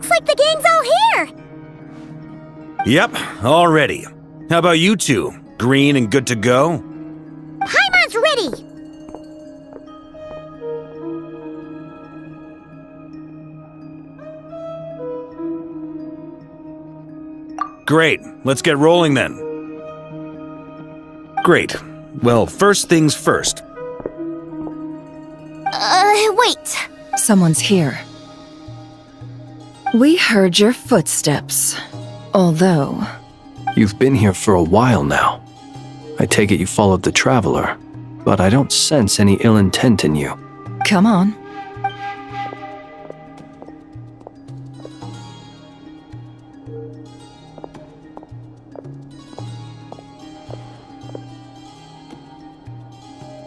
Looks like the gang's all here! Yep, all ready. How about you two? Green and good to go? Paimon's ready! Great, let's get rolling then. Great. Well, first things first. Wait. Someone's here. We heard your footsteps. Although... You've been here for a while now. I take it you followed the Traveler, but I don't sense any ill intent in you. Come on.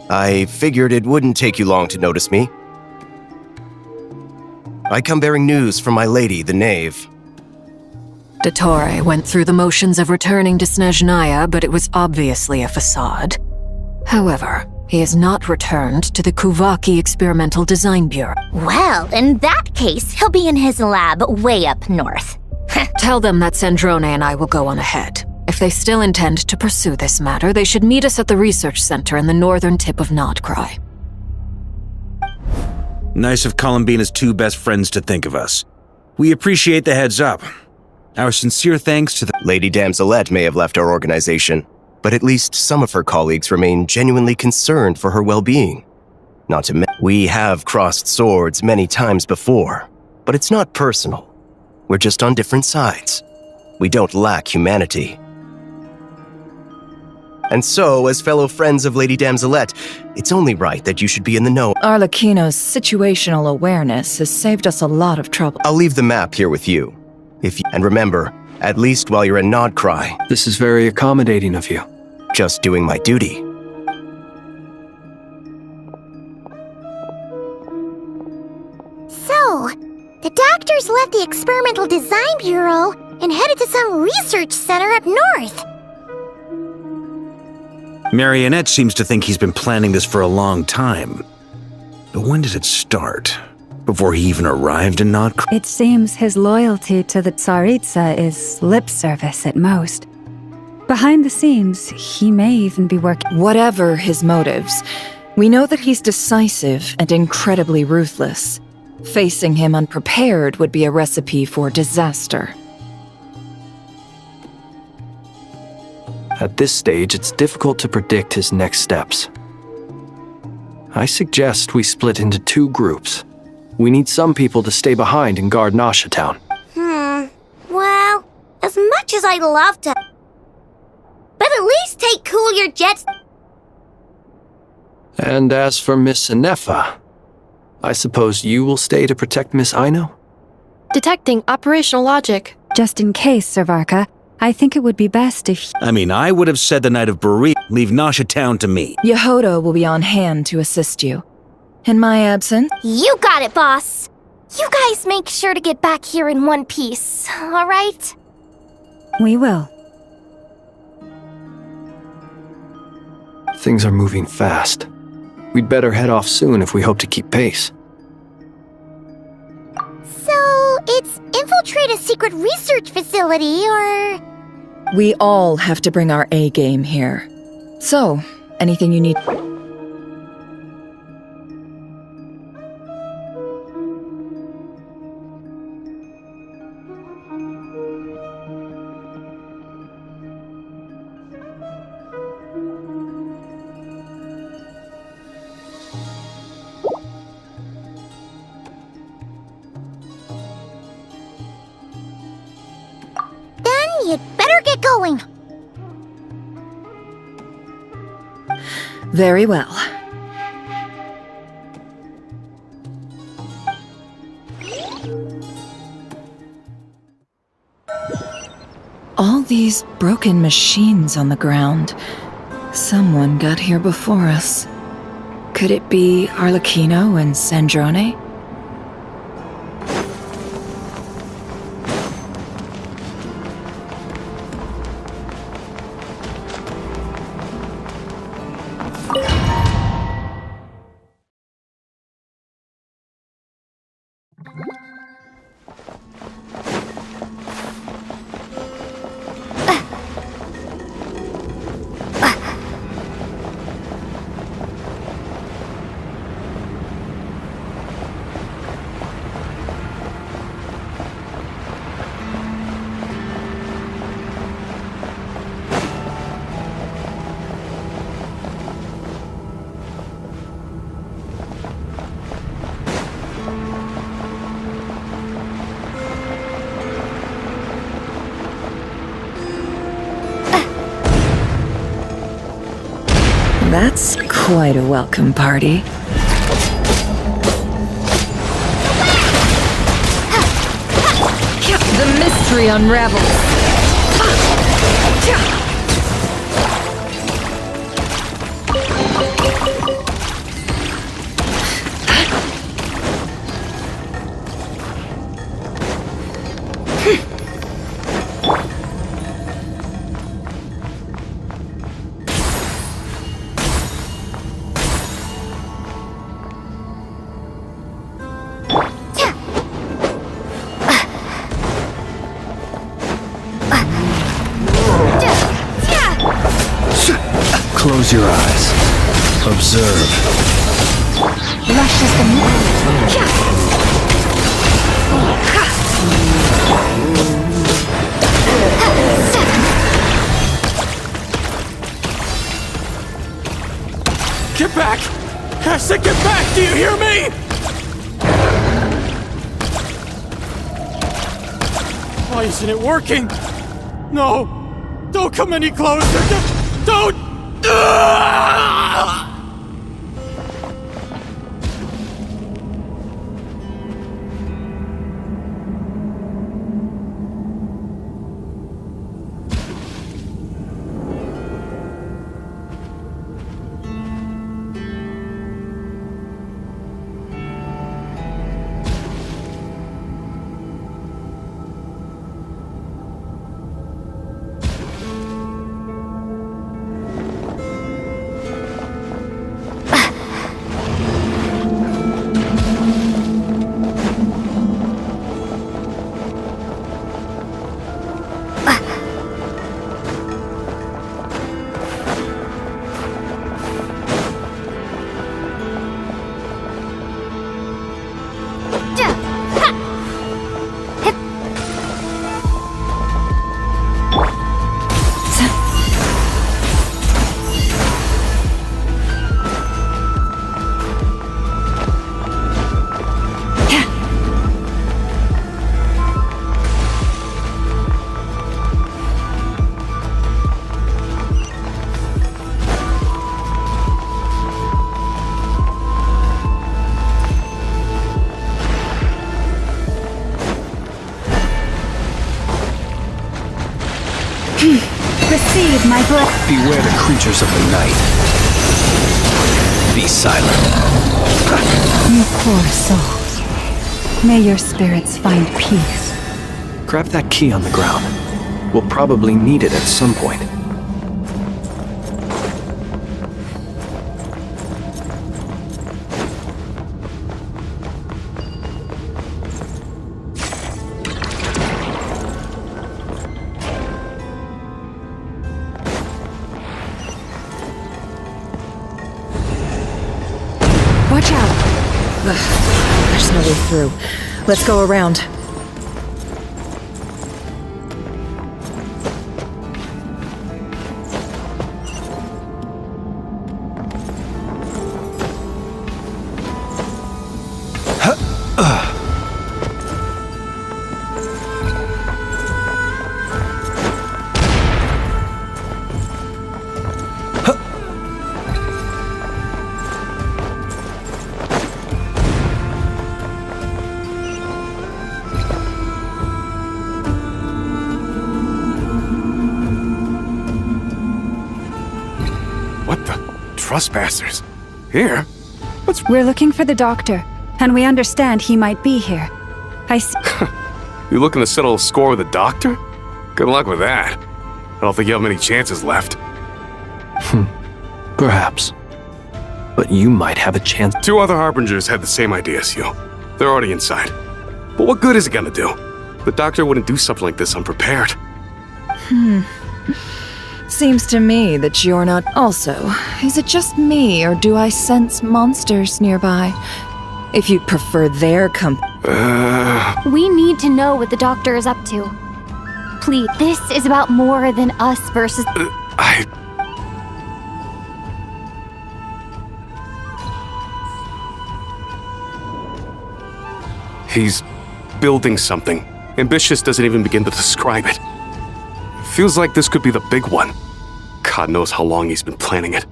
I figured it wouldn't take you long to notice me. I come bearing news from my lady, the Knave. Dottore went through the motions of returning to Snezhnaya, but it was obviously a facade. However, he has not returned to the Kuvaki Experimental Design Bureau. Well, in that case, he'll be in his lab way up north. Tell them that Sandrone and I will go on ahead. If they still intend to pursue this matter, they should meet us at the research center in the northern tip of Nod Krai. Nice of Columbina's two best friends to think of us. We appreciate the heads up. Our sincere thanks to the— Lady Damselette may have left our organization, but at least some of her colleagues remain genuinely concerned for her well-being. Not to mention, we have crossed swords many times before, but it's not personal. We're just on different sides. We don't lack humanity. And so, as fellow friends of Lady Damselette, it's only right that you should be in the know. Arlecchino's situational awareness has saved us a lot of trouble. I'll leave the map here with you. And remember, at least while you're in Nod Krai. This is very accommodating of you. Just doing my duty. So, the doctors left the Experimental Design Bureau and headed to some research center up north. Marionette seems to think he's been planning this for a long time. But when did it start? Before he even arrived in Nod Krai? It seems his loyalty to the Tsaritsa is lip service at most. Behind the scenes, he may even be working— Whatever his motives, we know that he's decisive and incredibly ruthless. Facing him unprepared would be a recipe for disaster. At this stage, it's difficult to predict his next steps. I suggest we split into two groups. We need some people to stay behind and guard Nasha Town. Well, as much as I'd love to... But at least take cool your jets... And as for Miss Sinefa, I suppose you will stay to protect Miss Aino? Detecting operational logic. Just in case, Sir Varka, I think it would be best if— I would have said the night of Berea. Leave Nasha Town to me. Yehodo will be on hand to assist you. In my absence— You got it, boss! You guys make sure to get back here in one piece, alright? we will. Things are moving fast. We'd better head off soon if we hope to keep pace. So, it's infiltrate a secret research facility, or... we all have to bring our A-game here. So, anything you need— You'd better get going. Very well. All these broken machines on the ground. Someone got here before us. Could it be Arlecchino and Sandrone? That's quite a welcome party. The mystery unravels. Close your eyes. Observe. Lush as the Get back! I said get back! Do you hear me? Why isn't it working? No! Don't come any closer! Don't! Receive my blessing. Beware the creatures of the night. Be silent. You poor souls. May your spirits find peace. Grab that key on the ground. We'll probably need it at some point. Watch out! Ugh, there's no way through. Let's go around. What the? Trespassers? Here? We're looking for the doctor, and we understand he might be here. You looking to settle a score with the doctor? Good luck with that. I don't think you have many chances left. Perhaps. But you might have a chance. 2 other harbingers had the same idea as you. They're already inside. But what good is it gonna do? The doctor wouldn't do something like this unprepared. Seems to me that you're not. Also, is it just me, or do I sense monsters nearby? If you'd prefer their company. We need to know what the doctor is up to. Please, this is about more than us versus. He's building something. Ambitious doesn't even begin to describe it. Feels like this could be the big one. God knows how long he's been planning it.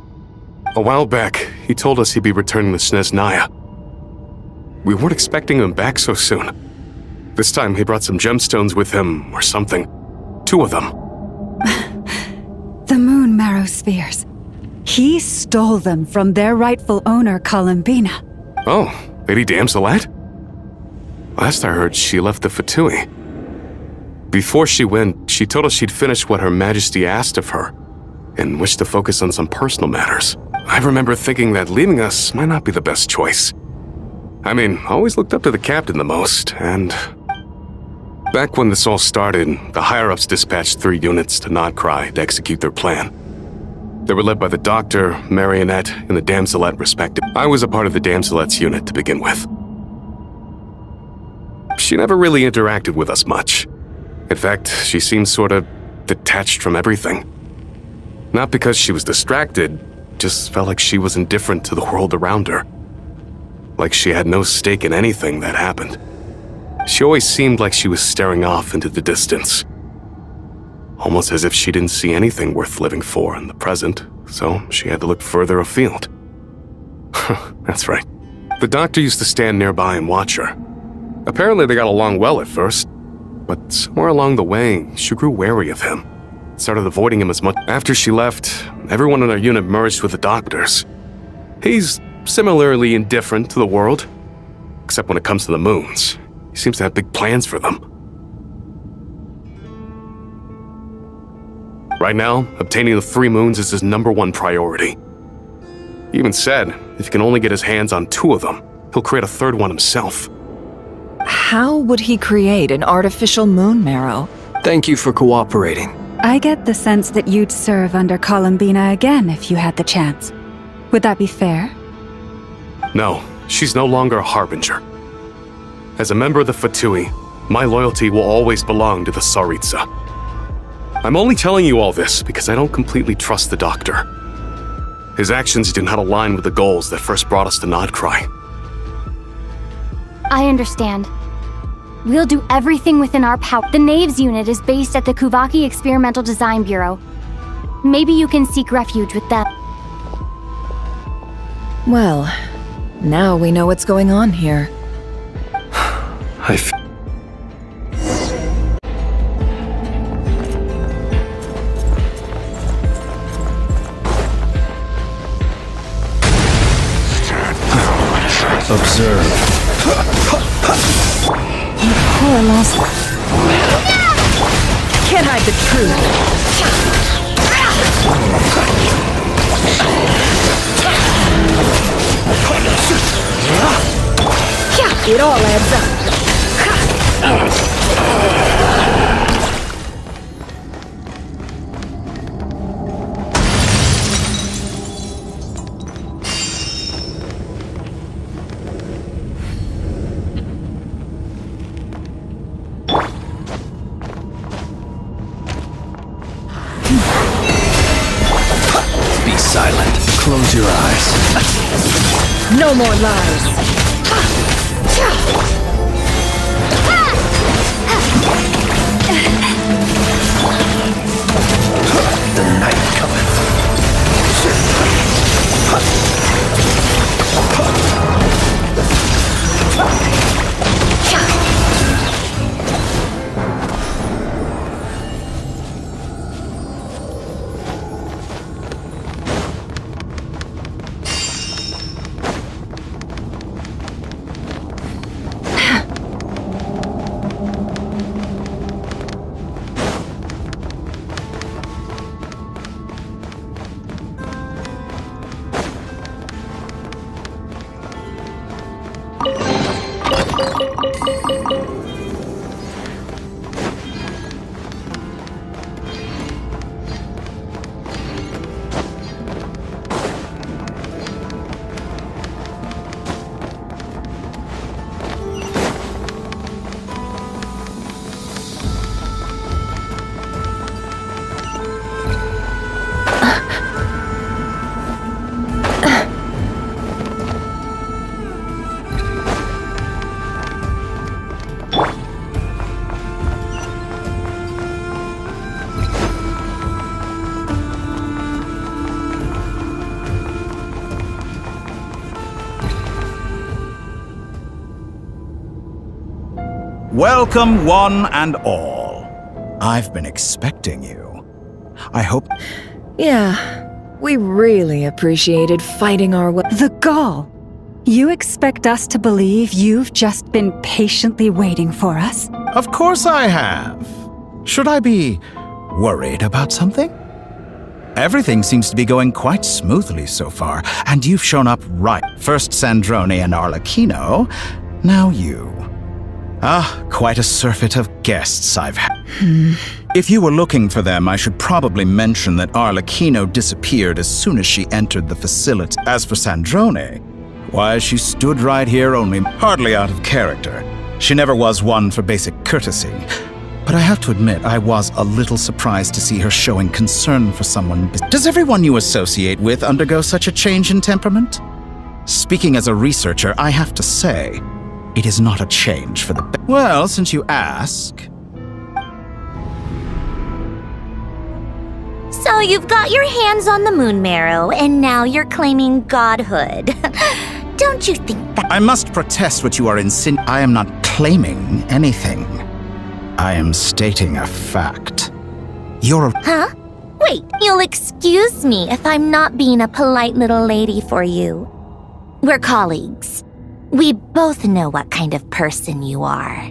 A while back, he told us he'd be returning to Snezhnaya. We weren't expecting him back so soon. This time he brought some gemstones with him, or something. 2 of them. The moon marrow spheres. He stole them from their rightful owner, Columbina. Oh, Lady Damselette? Last I heard, she left the Fatui. Before she went, she told us she'd finished what Her Majesty asked of her, and wished to focus on some personal matters. I remember thinking that leaving us might not be the best choice. I mean, I always looked up to the captain the most, and... Back when this all started, the higher-ups dispatched 3 units to Nod Krai to execute their plan. They were led by the Doctor, Marionette, and the Damselette respectively. I was a part of the Damselette's unit to begin with. She never really interacted with us much. In fact, she seemed sort of detached from everything. Not because she was distracted, just felt like she was indifferent to the world around her. Like she had no stake in anything that happened. She always seemed like she was staring off into the distance. Almost as if she didn't see anything worth living for in the present, so she had to look further afield. That's right. The Doctor used to stand nearby and watch her. Apparently they got along well at first, but somewhere along the way, she grew wary of him. Started avoiding him as much. After she left, everyone in our unit merged with the Doctor's. He's similarly indifferent to the world, except when it comes to the moons. He seems to have big plans for them. Right now, obtaining the 3 moons is his #1 priority. He even said, if he can only get his hands on 2 of them, he'll create a 3rd one himself. How would he create an artificial moon marrow? Thank you for cooperating. I get the sense that you'd serve under Columbina again if you had the chance. Would that be fair? No, she's no longer a harbinger. As a member of the Fatui, my loyalty will always belong to the Tsaritsa. I'm only telling you all this because I don't completely trust the Doctor. His actions do not align with the goals that first brought us to Nod Krai. I understand. We'll do everything within our power. The Knaves unit is based at the Kuvaki Experimental Design Bureau. Maybe you can seek refuge with them. Well, now we know what's going on here. Observe. Poor lost. Can't hide the truth. It all adds up. Be silent. Close your eyes. No more lies. The night cometh. Welcome, one and all. I've been expecting you. I hope... Yeah, we really appreciated fighting our way. The gall! You expect us to believe you've just been patiently waiting for us? Of course I have. Should I be worried about something? Everything seems to be going quite smoothly so far, and you've shown up right. First Sandrone and Arlecchino, now you. Quite a surfeit of guests I've had. If you were looking for them, I should probably mention that Arlecchino disappeared as soon as she entered the facility. As for Sandrone, why, she stood right here only hardly out of character. She never was one for basic courtesy. But I have to admit, I was a little surprised to see her showing concern for someone. Does everyone you associate with undergo such a change in temperament? Speaking as a researcher, I have to say, it is not a change for the better. Well, since you ask... So you've got your hands on the moon marrow, and now you're claiming godhood. Don't you think that— I must protest what you are insinuating. I am not claiming anything. I am stating a fact. You're a— Huh? Wait, you'll excuse me if I'm not being a polite little lady for you. We're colleagues. We both know what kind of person you are.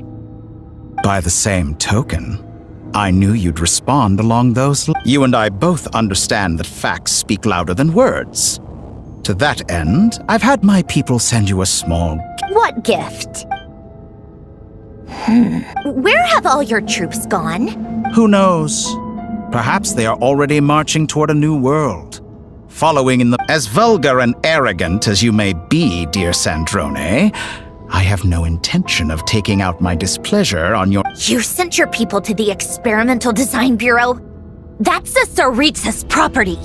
By the same token, I knew you'd respond along those lines. You and I both understand that facts speak louder than words. To that end, I've had my people send you a small— What gift? Where have all your troops gone? Who knows? Perhaps they are already marching toward a new world. Following in the— As vulgar and arrogant as you may be, dear Sandrone, I have no intention of taking out my displeasure on your— You sent your people to the Experimental Design Bureau? That's the Tsaritsa's property.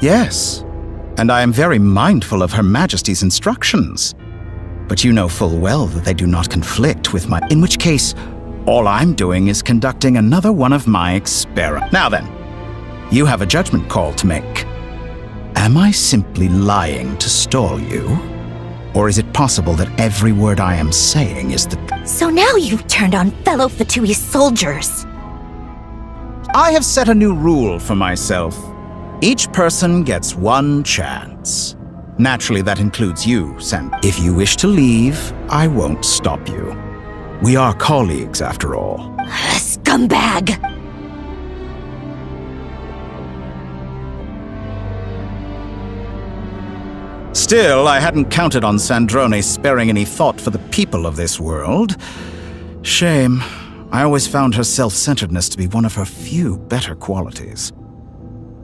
Yes, and I am very mindful of Her Majesty's instructions. But you know full well that they do not conflict with my— In which case, all I'm doing is conducting another one of my experiments. Now then, you have a judgment call to make. Am I simply lying to stall you? Or is it possible that every word I am saying is the— So now you've turned on fellow Fatui soldiers. I have set a new rule for myself. Each person gets one chance. Naturally, that includes you, Sand. If you wish to leave, I won't stop you. We are colleagues, after all. Scumbag! Still, I hadn't counted on Sandrone sparing any thought for the people of this world. Shame. I always found her self-centeredness to be one of her few better qualities.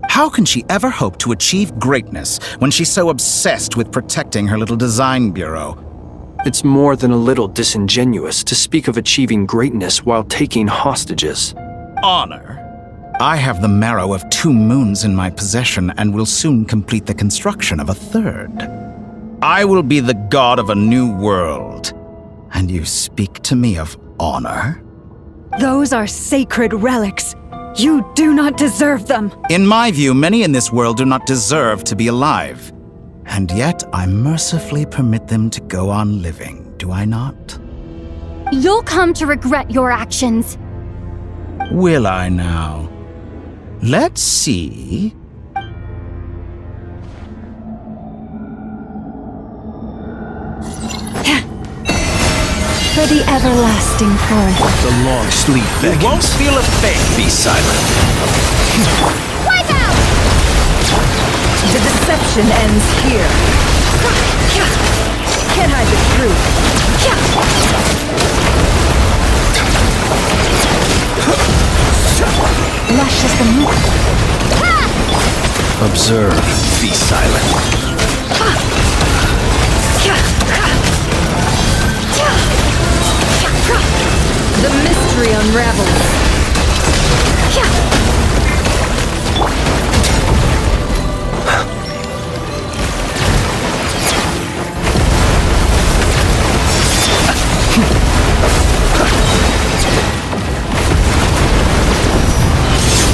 How can she ever hope to achieve greatness when she's so obsessed with protecting her little design bureau? It's more than a little disingenuous to speak of achieving greatness while taking hostages. Honor? I have the marrow of 2 moons in my possession and will soon complete the construction of a 3rd. I will be the god of a new world. And you speak to me of honor? Those are sacred relics. You do not deserve them. In my view, many in this world do not deserve to be alive. And yet, I mercifully permit them to go on living, do I not? You'll come to regret your actions. Will I now? Let's see. For the everlasting forest. The long sleep beckons. You won't feel a thing. Be silent. Wipe out! The deception ends here. Can't hide the truth. Lush as the moon. Observe. Be silent. The mystery unravels.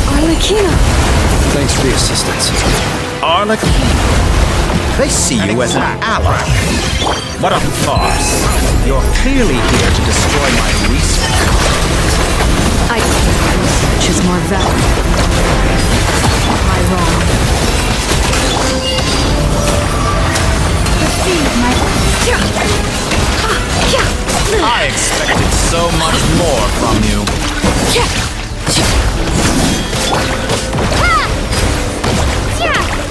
Arlecchino! Thanks for the assistance. Arlecchino. They see you as an ally. What a farce. You're clearly here to destroy my research. I think my research is more valuable. Am I wrong? I expected so much more from you.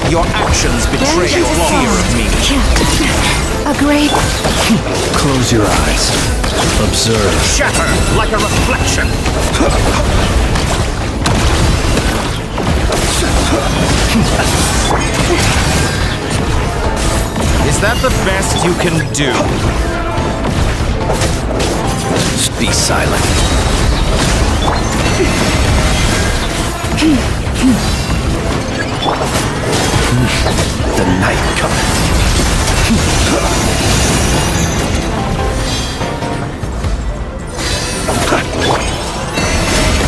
Your actions betray your fear of me. A great... Close your eyes. Observe. Shatter like a reflection. Is that the best you can do? Be silent. The night cometh.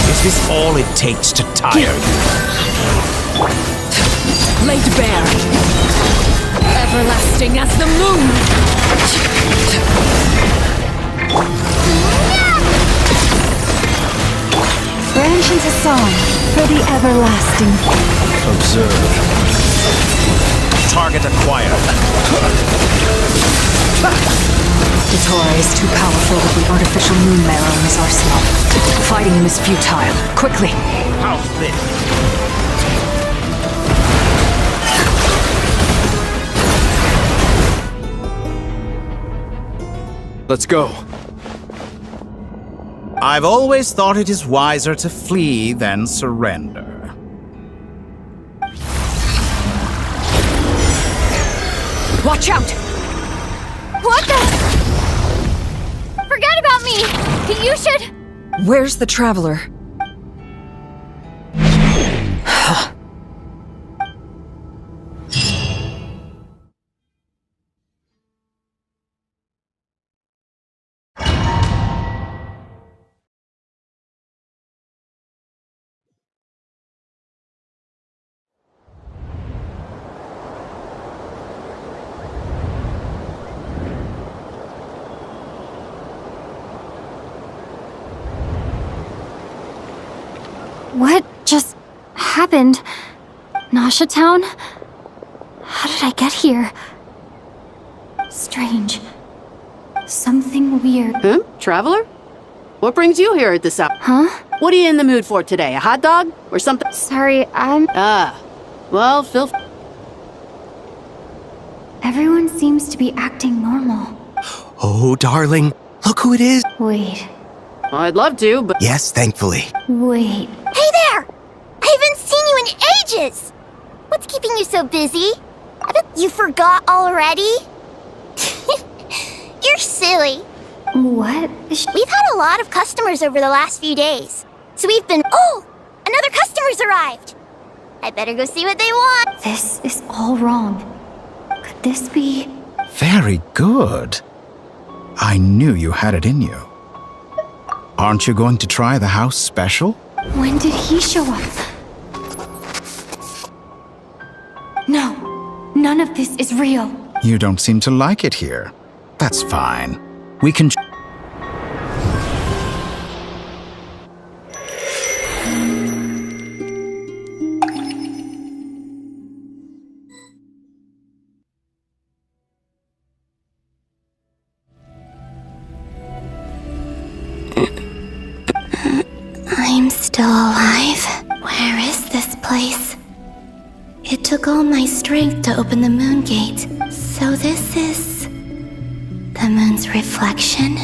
Is this all it takes to tire you? Laid bare. Everlasting as the moon. Branch into song for the everlasting. Observe. Target acquired. Datora is too powerful with the artificial moon marrow in his arsenal. Fighting him is futile. Quickly. How's this? Let's go. I've always thought it is wiser to flee than surrender. Watch out! What the? Forget about me! You should... Where's the traveler? What just happened? Nasha Town? How did I get here? Strange. Something weird. Huh? Traveler? What brings you here at this hour? Huh? What are you in the mood for today? A hot dog? Or something? Sorry, Well, feel Everyone seems to be acting normal. Oh, darling, look who it is. Wait. I'd love to, but... Yes, thankfully. Wait. Hey there! I haven't seen you in ages! What's keeping you so busy? I bet you forgot already? You're silly. What? We've had a lot of customers over the last few days. So we've been... Oh! Another customer's arrived! I better go see what they want. This is all wrong. Could this be... Very good. I knew you had it in you. Aren't you going to try the house special? When did he show up? No. None of this is real. You don't seem to like it here. That's fine. We can... I'm still alive. Where is this place? It took all my strength to open the moon gate. So this is... the moon's reflection?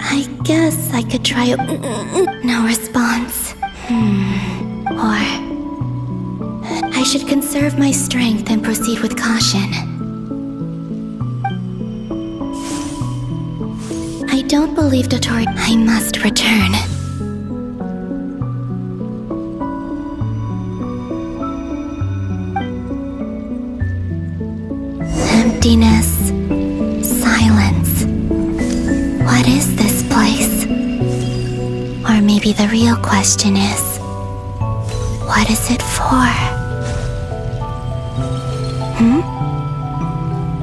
I guess I could try... No response. Or... I should conserve my strength and proceed with caution. I don't believe Dotori. I must return. Emptiness. Silence. What is this place? Or maybe the real question is, What is it for?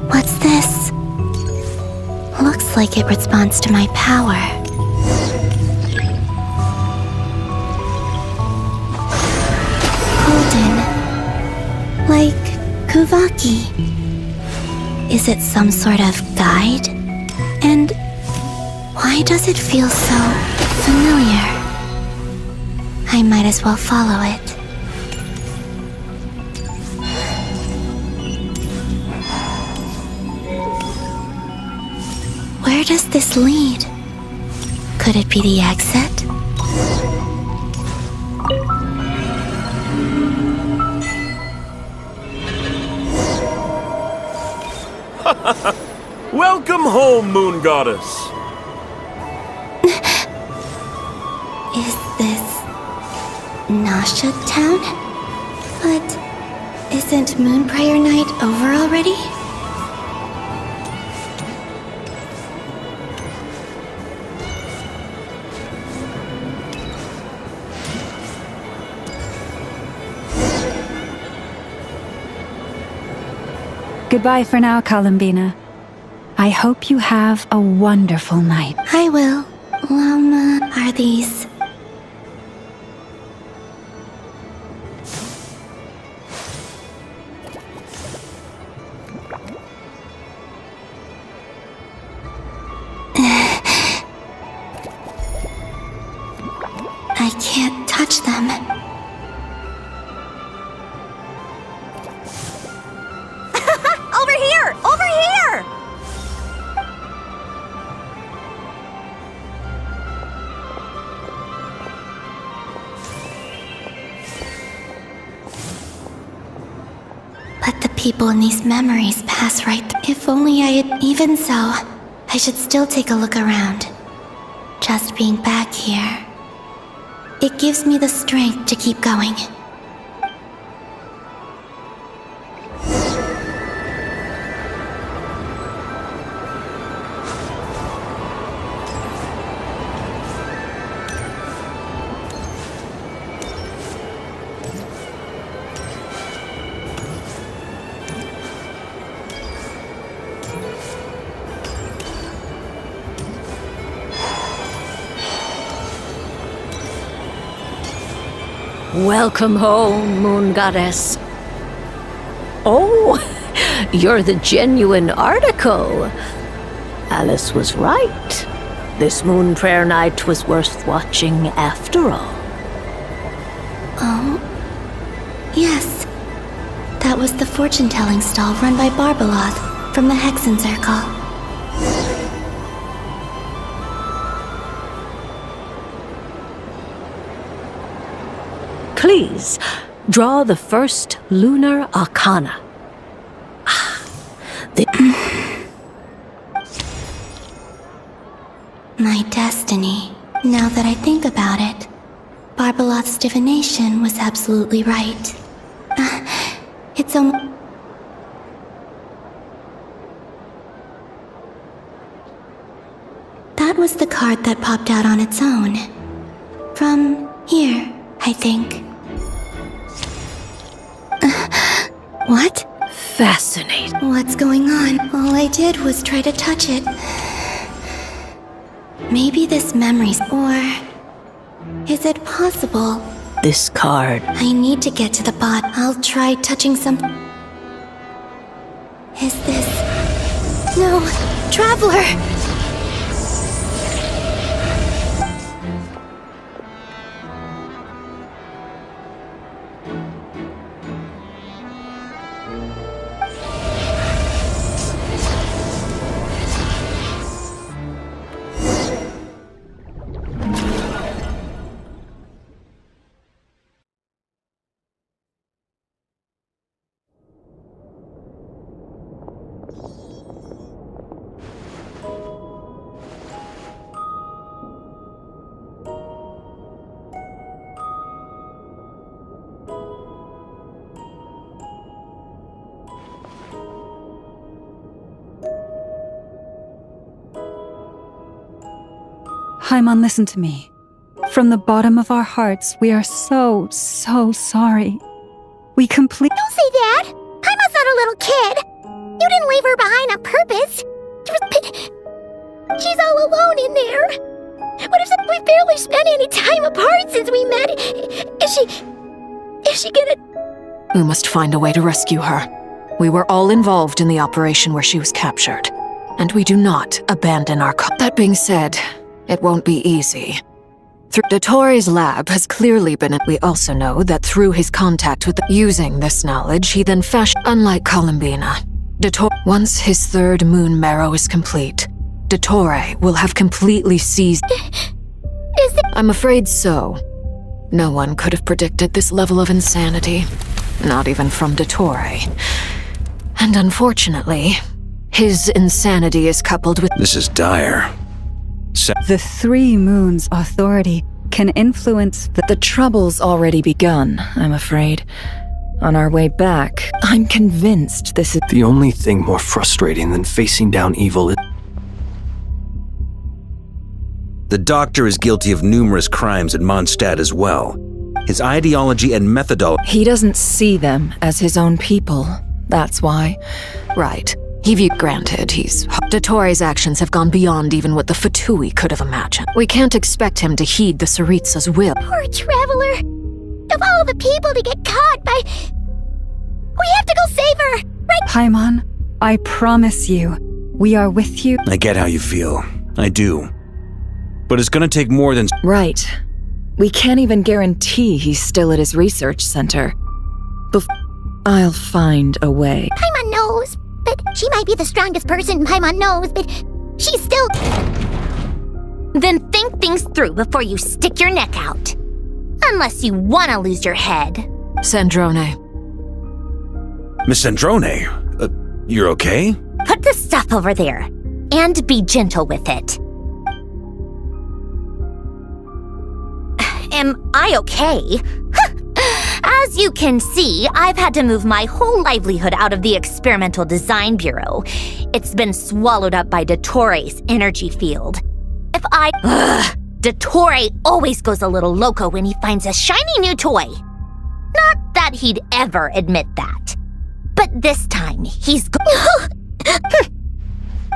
What's this? Looks like it responds to my power. Golden. Like Kuvaki. Is it some sort of guide? And why does it feel so familiar? I might as well follow it. Where does this lead? Could it be the exit? Welcome home, Moon Goddess! Is this Nasha Town? But isn't Moon Prayer Night over already? Goodbye for now, Columbina. I hope you have a wonderful night. I will. Lama, are these? I can't touch them. Over here! Over here! But the people in these memories pass right through. If only I had... Even so, I should still take a look around. Just being back here. It gives me the strength to keep going. Welcome home, Moon Goddess. Oh, you're the genuine article. Alice was right. This Moon Prayer Night was worth watching after all. Oh, yes. That was the fortune-telling stall run by Barbeloth from the Hexen Circle. Please, draw the first lunar arcana. My destiny. Now that I think about it, Barbeloth's divination was absolutely right. It's That was the card that popped out on its own. From here, I think. What? Fascinating. What's going on? All I did was try to touch it. Maybe this memory's... Or... Is it possible? This card. I need to get to the bot. I'll try touching some... Is this... No! Traveler! Paimon, listen to me. From the bottom of our hearts, we are so sorry. We complete- Don't say that! Paimon's not a little kid! You didn't leave her behind on purpose! She's all alone in there! What if we've barely spent any time apart since we met? Is she gonna... We must find a way to rescue her. We were all involved in the operation where she was captured, and we do not abandon our That being said, it won't be easy. Dottore's lab has clearly been We also know that through his contact with using this knowledge, he then fashioned. Unlike Columbina, once his third moon marrow is complete, Dottore will have completely seized. I'm afraid so. No one could have predicted this level of insanity, not even from Dottore. And unfortunately, his insanity is coupled with. This is dire. The 3 moons' authority can influence The trouble's already begun, I'm afraid. On our way back, I'm convinced this is. The only thing more frustrating than facing down evil is. The Doctor is guilty of numerous crimes at Mondstadt as well. His ideology and methodology. He doesn't see them as his own people. That's why. Right. Granted, Dottore's actions have gone beyond even what the Fatui could have imagined. We can't expect him to heed the Tsaritsa's will. Poor traveler! Of all the people to get caught by... We have to go save her! Right? Paimon, I promise you, we are with you. I get how you feel. I do. But it's gonna take more than... Right. We can't even guarantee he's still at his research center. I'll find a way. Paimon knows, but she might be the strongest person Paimon knows, but she's still... Then think things through before you stick your neck out. Unless you want to lose your head. Sandrone. Miss Sandrone, you're okay? Put the stuff over there, and be gentle with it. Am I okay? As you can see, I've had to move my whole livelihood out of the Experimental Design Bureau. It's been swallowed up by Dottore's energy field. Dottore always goes a little loco when he finds a shiny new toy. Not that he'd ever admit that. But this time, he's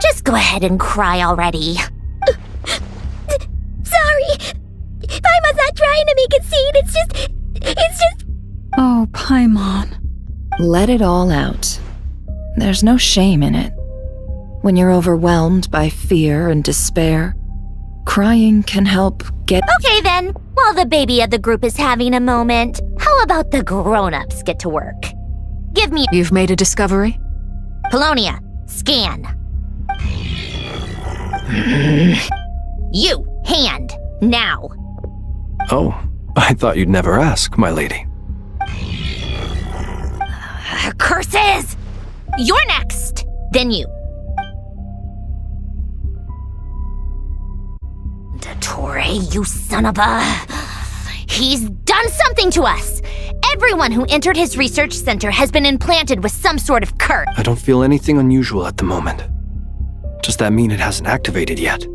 Just go ahead and cry already. Sorry! Paimon's not trying to make a scene, it's just... Oh, Paimon. Let it all out. There's no shame in it. When you're overwhelmed by fear and despair, crying can help get... Okay then, while the baby of the group is having a moment, how about the grown-ups get to work? Give me... You've made a discovery? Polonia, scan. You, hand, now. Oh, I thought you'd never ask, my lady. Curses! You're next! Then you. Dottore, you son of a... He's done something to us! Everyone who entered his research center has been implanted with some sort of curse. I don't feel anything unusual at the moment. Does that mean it hasn't activated yet?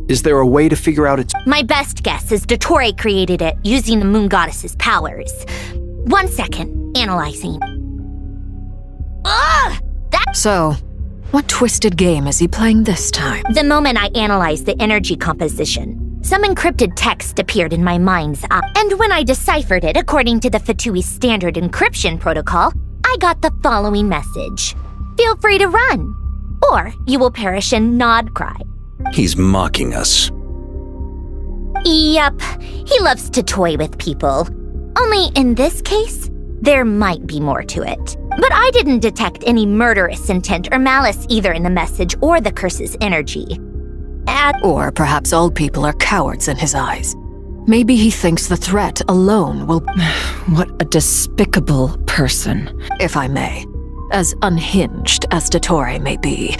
Is there a way to figure out its... My best guess is Dottore created it using the moon goddess's powers. 1 second, analyzing. Ugh! So, what twisted game is he playing this time? The moment I analyzed the energy composition, some encrypted text appeared in my mind's eye. And when I deciphered it according to the Fatui standard encryption protocol, I got the following message. Feel free to run, or you will perish in Nod Krai. He's mocking us. Yep, he loves to toy with people. Only in this case, there might be more to it. But I didn't detect any murderous intent or malice either in the message or the curse's energy. Or perhaps all people are cowards in his eyes. Maybe he thinks the threat alone will... What a despicable person. If I may. As unhinged as Dottore may be,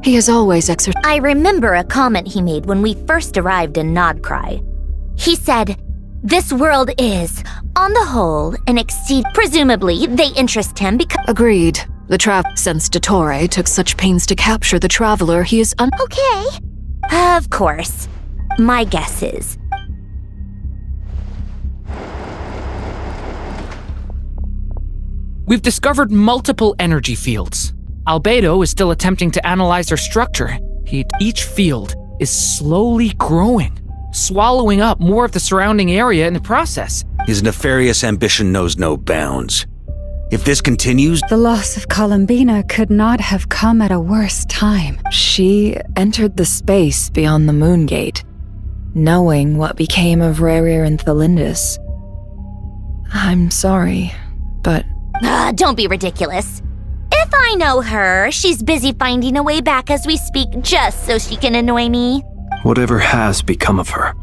he has always exercised... I remember a comment he made when we first arrived in Nod Krai. He said, "This world is, on the whole, an exceed..." Presumably, they interest him because... Agreed. Since Dottore took such pains to capture the traveler, he is Okay. Of course. My guess is, We've discovered multiple energy fields. Albedo is still attempting to analyze their structure. Each field is slowly growing, swallowing up more of the surrounding area in the process. His nefarious ambition knows no bounds. If this continues... The loss of Columbina could not have come at a worse time. She entered the space beyond the moon gate, knowing what became of Rerir and Thalindus. I'm sorry, but... Don't be ridiculous. If I know her, she's busy finding a way back as we speak just so she can annoy me. Whatever has become of her,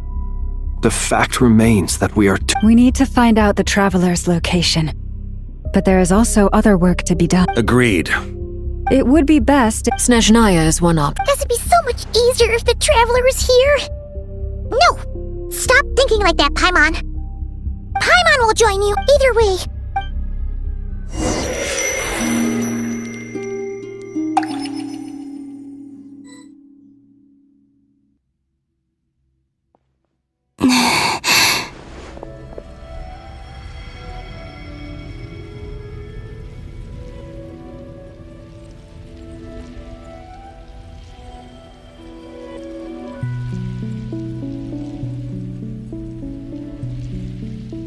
the fact remains that we are We need to find out the Traveler's location. But there is also other work to be done. Agreed. It would be best... Snezhnaya is one option. Guess it'd be so much easier if the Traveler was here. No! Stop thinking like that, Paimon. Paimon will join you, either way.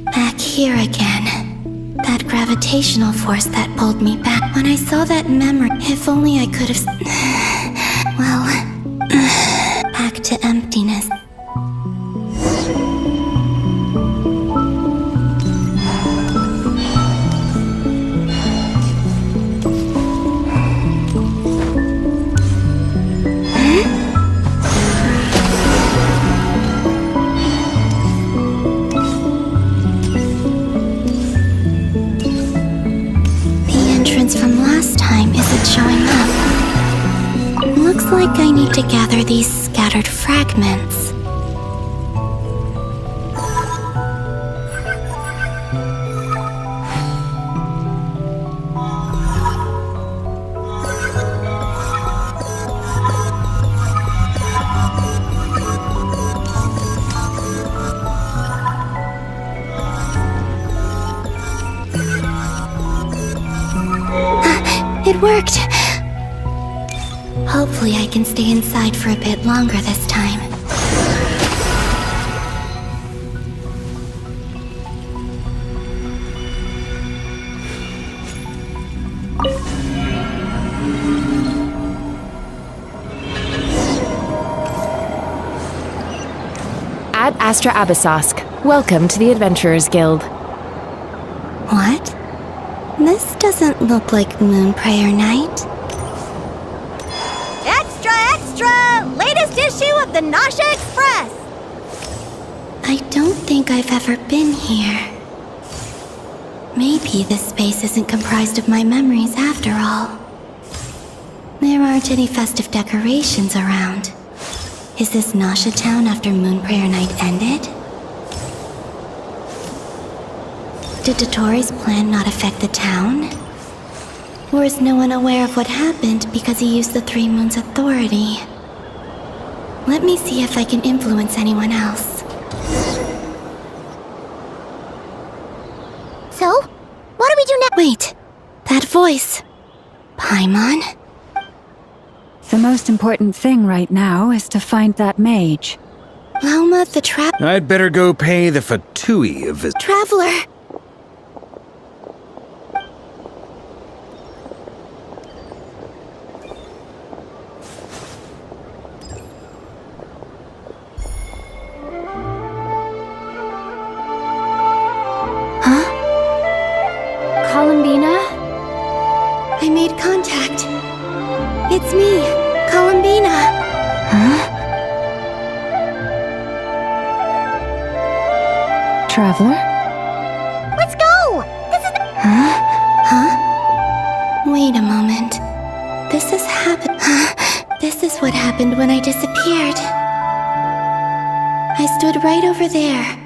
Back here again. That gravitational force that pulled me back. When I saw that memory, if only I could have... Well, back to emptiness. From last time isn't showing up. Looks like I need to gather these scattered fragments. It worked! Hopefully I can stay inside for a bit longer this time. Ad Astra Abyssosk. Welcome to the Adventurers Guild. What? This doesn't look like Moon Prayer Night. Extra, extra! Latest issue of the Nasha Express! I don't think I've ever been here. Maybe this space isn't comprised of my memories after all. There aren't any festive decorations around. Is this Nasha Town after Moon Prayer Night ended? Did Dotori's plan not affect the town? Or is no one aware of what happened because he used the Three Moons' authority? Let me see if I can influence anyone else. So? What do we do next? Wait! That voice! Paimon? The most important thing right now is to find that mage. Lauma the I'd better go pay the Fatui a visit. Traveler! I made contact. It's me, Columbina. Huh? Traveler? Let's go! This is the— Huh? Wait a moment. This has happened. This is what happened when I disappeared. I stood right over there,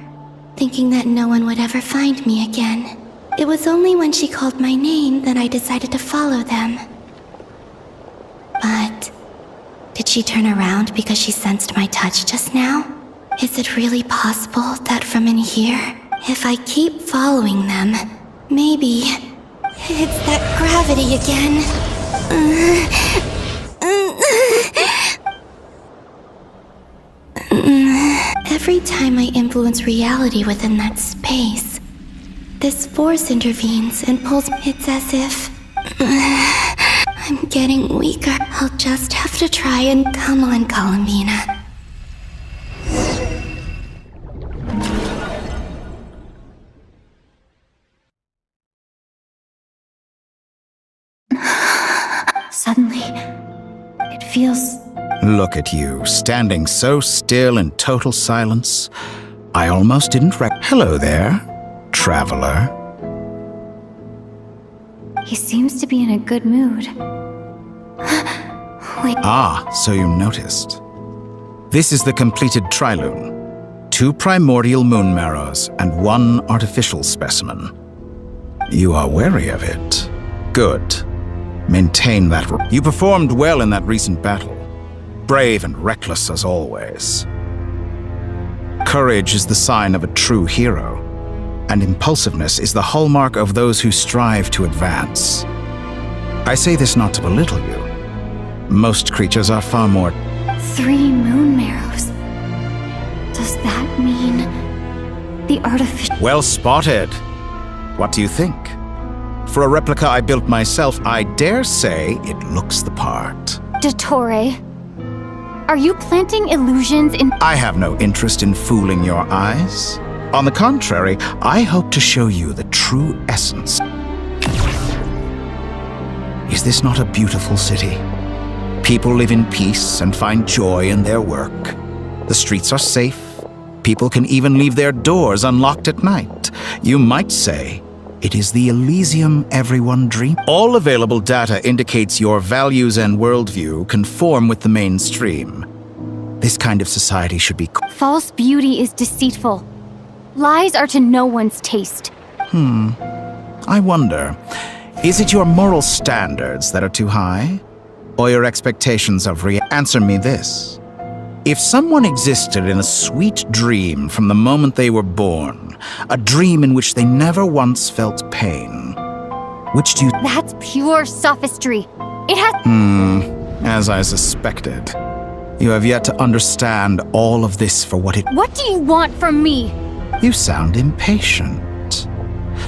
thinking that no one would ever find me again. It was only when she called my name that I decided to follow them. But did she turn around because she sensed my touch just now? Is it really possible that from in here, if I keep following them, maybe It's that gravity again. Every time I influence reality within that space, this force intervenes and pulls. It's as if I'm getting weaker. I'll just have to try and come on, Columbina. Suddenly, it feels... Look at you, standing so still in total silence. I almost didn't Hello there, traveler. He seems to be in a good mood. Wait. Ah, so you noticed. This is the completed trilune. 2 primordial moon marrows and 1 artificial specimen. You are wary of it. Good. Maintain that. You performed well in that recent battle. Brave and reckless as always. Courage is the sign of a true hero, and impulsiveness is the hallmark of those who strive to advance. I say this not to belittle you. Most creatures are far more... 3 moon marrows. Does that mean the artificial... Well spotted. What do you think? For a replica I built myself, I dare say it looks the part. Dottore, are you planting illusions in... I have no interest in fooling your eyes. On the contrary, I hope to show you the true essence. Is this not a beautiful city? People live in peace and find joy in their work. The streets are safe. People can even leave their doors unlocked at night. You might say it is the Elysium everyone dreams. All available data indicates your values and worldview conform with the mainstream. This kind of society should be... False beauty is deceitful. Lies are to no one's taste. I wonder, is it your moral standards that are too high? Or your expectations of Answer me this. If someone existed in a sweet dream from the moment they were born, a dream in which they never once felt pain, which do you... That's pure sophistry. It has... As I suspected. You have yet to understand all of this for what it... What do you want from me? You sound impatient.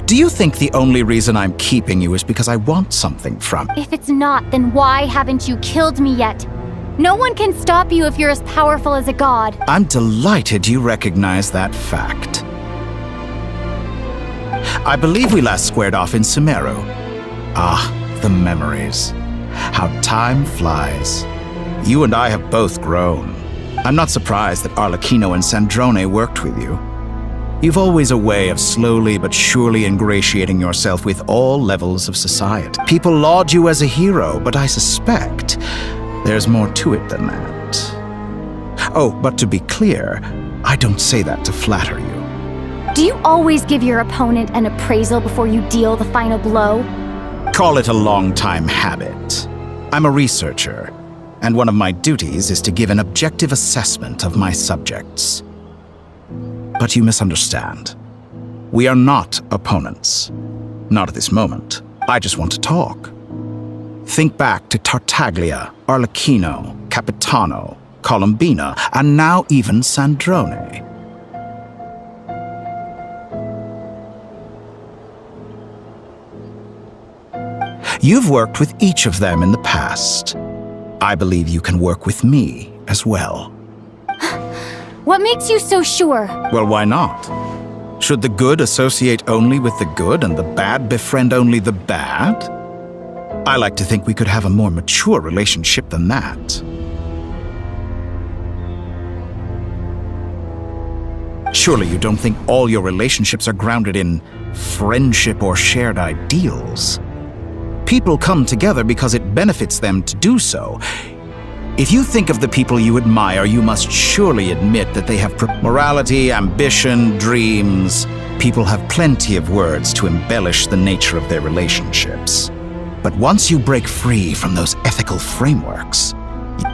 Do you think the only reason I'm keeping you is because I want something from... If it's not, then why haven't you killed me yet? No one can stop you if you're as powerful as a god. I'm delighted you recognize that fact. I believe we last squared off in Sumeru. Ah, the memories. How time flies. You and I have both grown. I'm not surprised that Arlecchino and Sandrone worked with you. You've always a way of slowly but surely ingratiating yourself with all levels of society. People laud you as a hero, but I suspect there's more to it than that. Oh, but to be clear, I don't say that to flatter you. Do you always give your opponent an appraisal before you deal the final blow? Call it a long-time habit. I'm a researcher, and one of my duties is to give an objective assessment of my subjects. But you misunderstand. We are not opponents. Not at this moment. I just want to talk. Think back to Tartaglia, Arlecchino, Capitano, Columbina, and now even Sandrone. You've worked with each of them in the past. I believe you can work with me as well. What makes you so sure? Well, why not? Should the good associate only with the good and the bad befriend only the bad? I like to think we could have a more mature relationship than that. Surely you don't think all your relationships are grounded in friendship or shared ideals. People come together because it benefits them to do so. If you think of the people you admire, you must surely admit that they have morality, ambition, dreams. People have plenty of words to embellish the nature of their relationships. But once you break free from those ethical frameworks,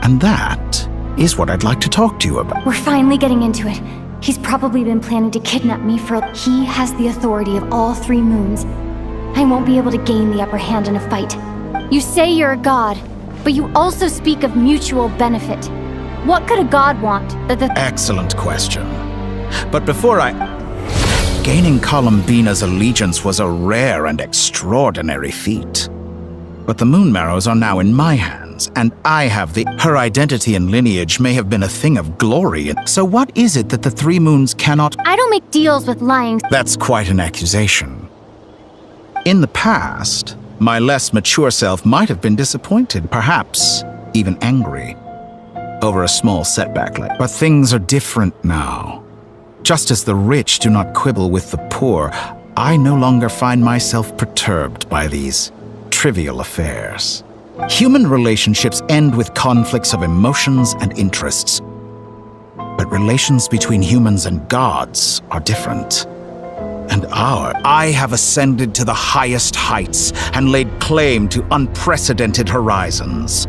and that is what I'd like to talk to you about. We're finally getting into it. He's probably been planning to kidnap me for... He has the authority of all 3 moons. I won't be able to gain the upper hand in a fight. You say you're a god, but you also speak of mutual benefit. What could a god want that the— Excellent question. But before Gaining Columbina's allegiance was a rare and extraordinary feat. But the Moon Marrows are now in my hands, and I have Her identity and lineage may have been a thing of glory. So what is it that the Three Moons cannot— I don't make deals with lying— That's quite an accusation. In the past, my less mature self might have been disappointed, perhaps even angry, over a small setback like— But things are different now. Just as the rich do not quibble with the poor, I no longer find myself perturbed by these trivial affairs. Human relationships end with conflicts of emotions and interests. But relations between humans and gods are different. And I have ascended to the highest heights and laid claim to unprecedented horizons.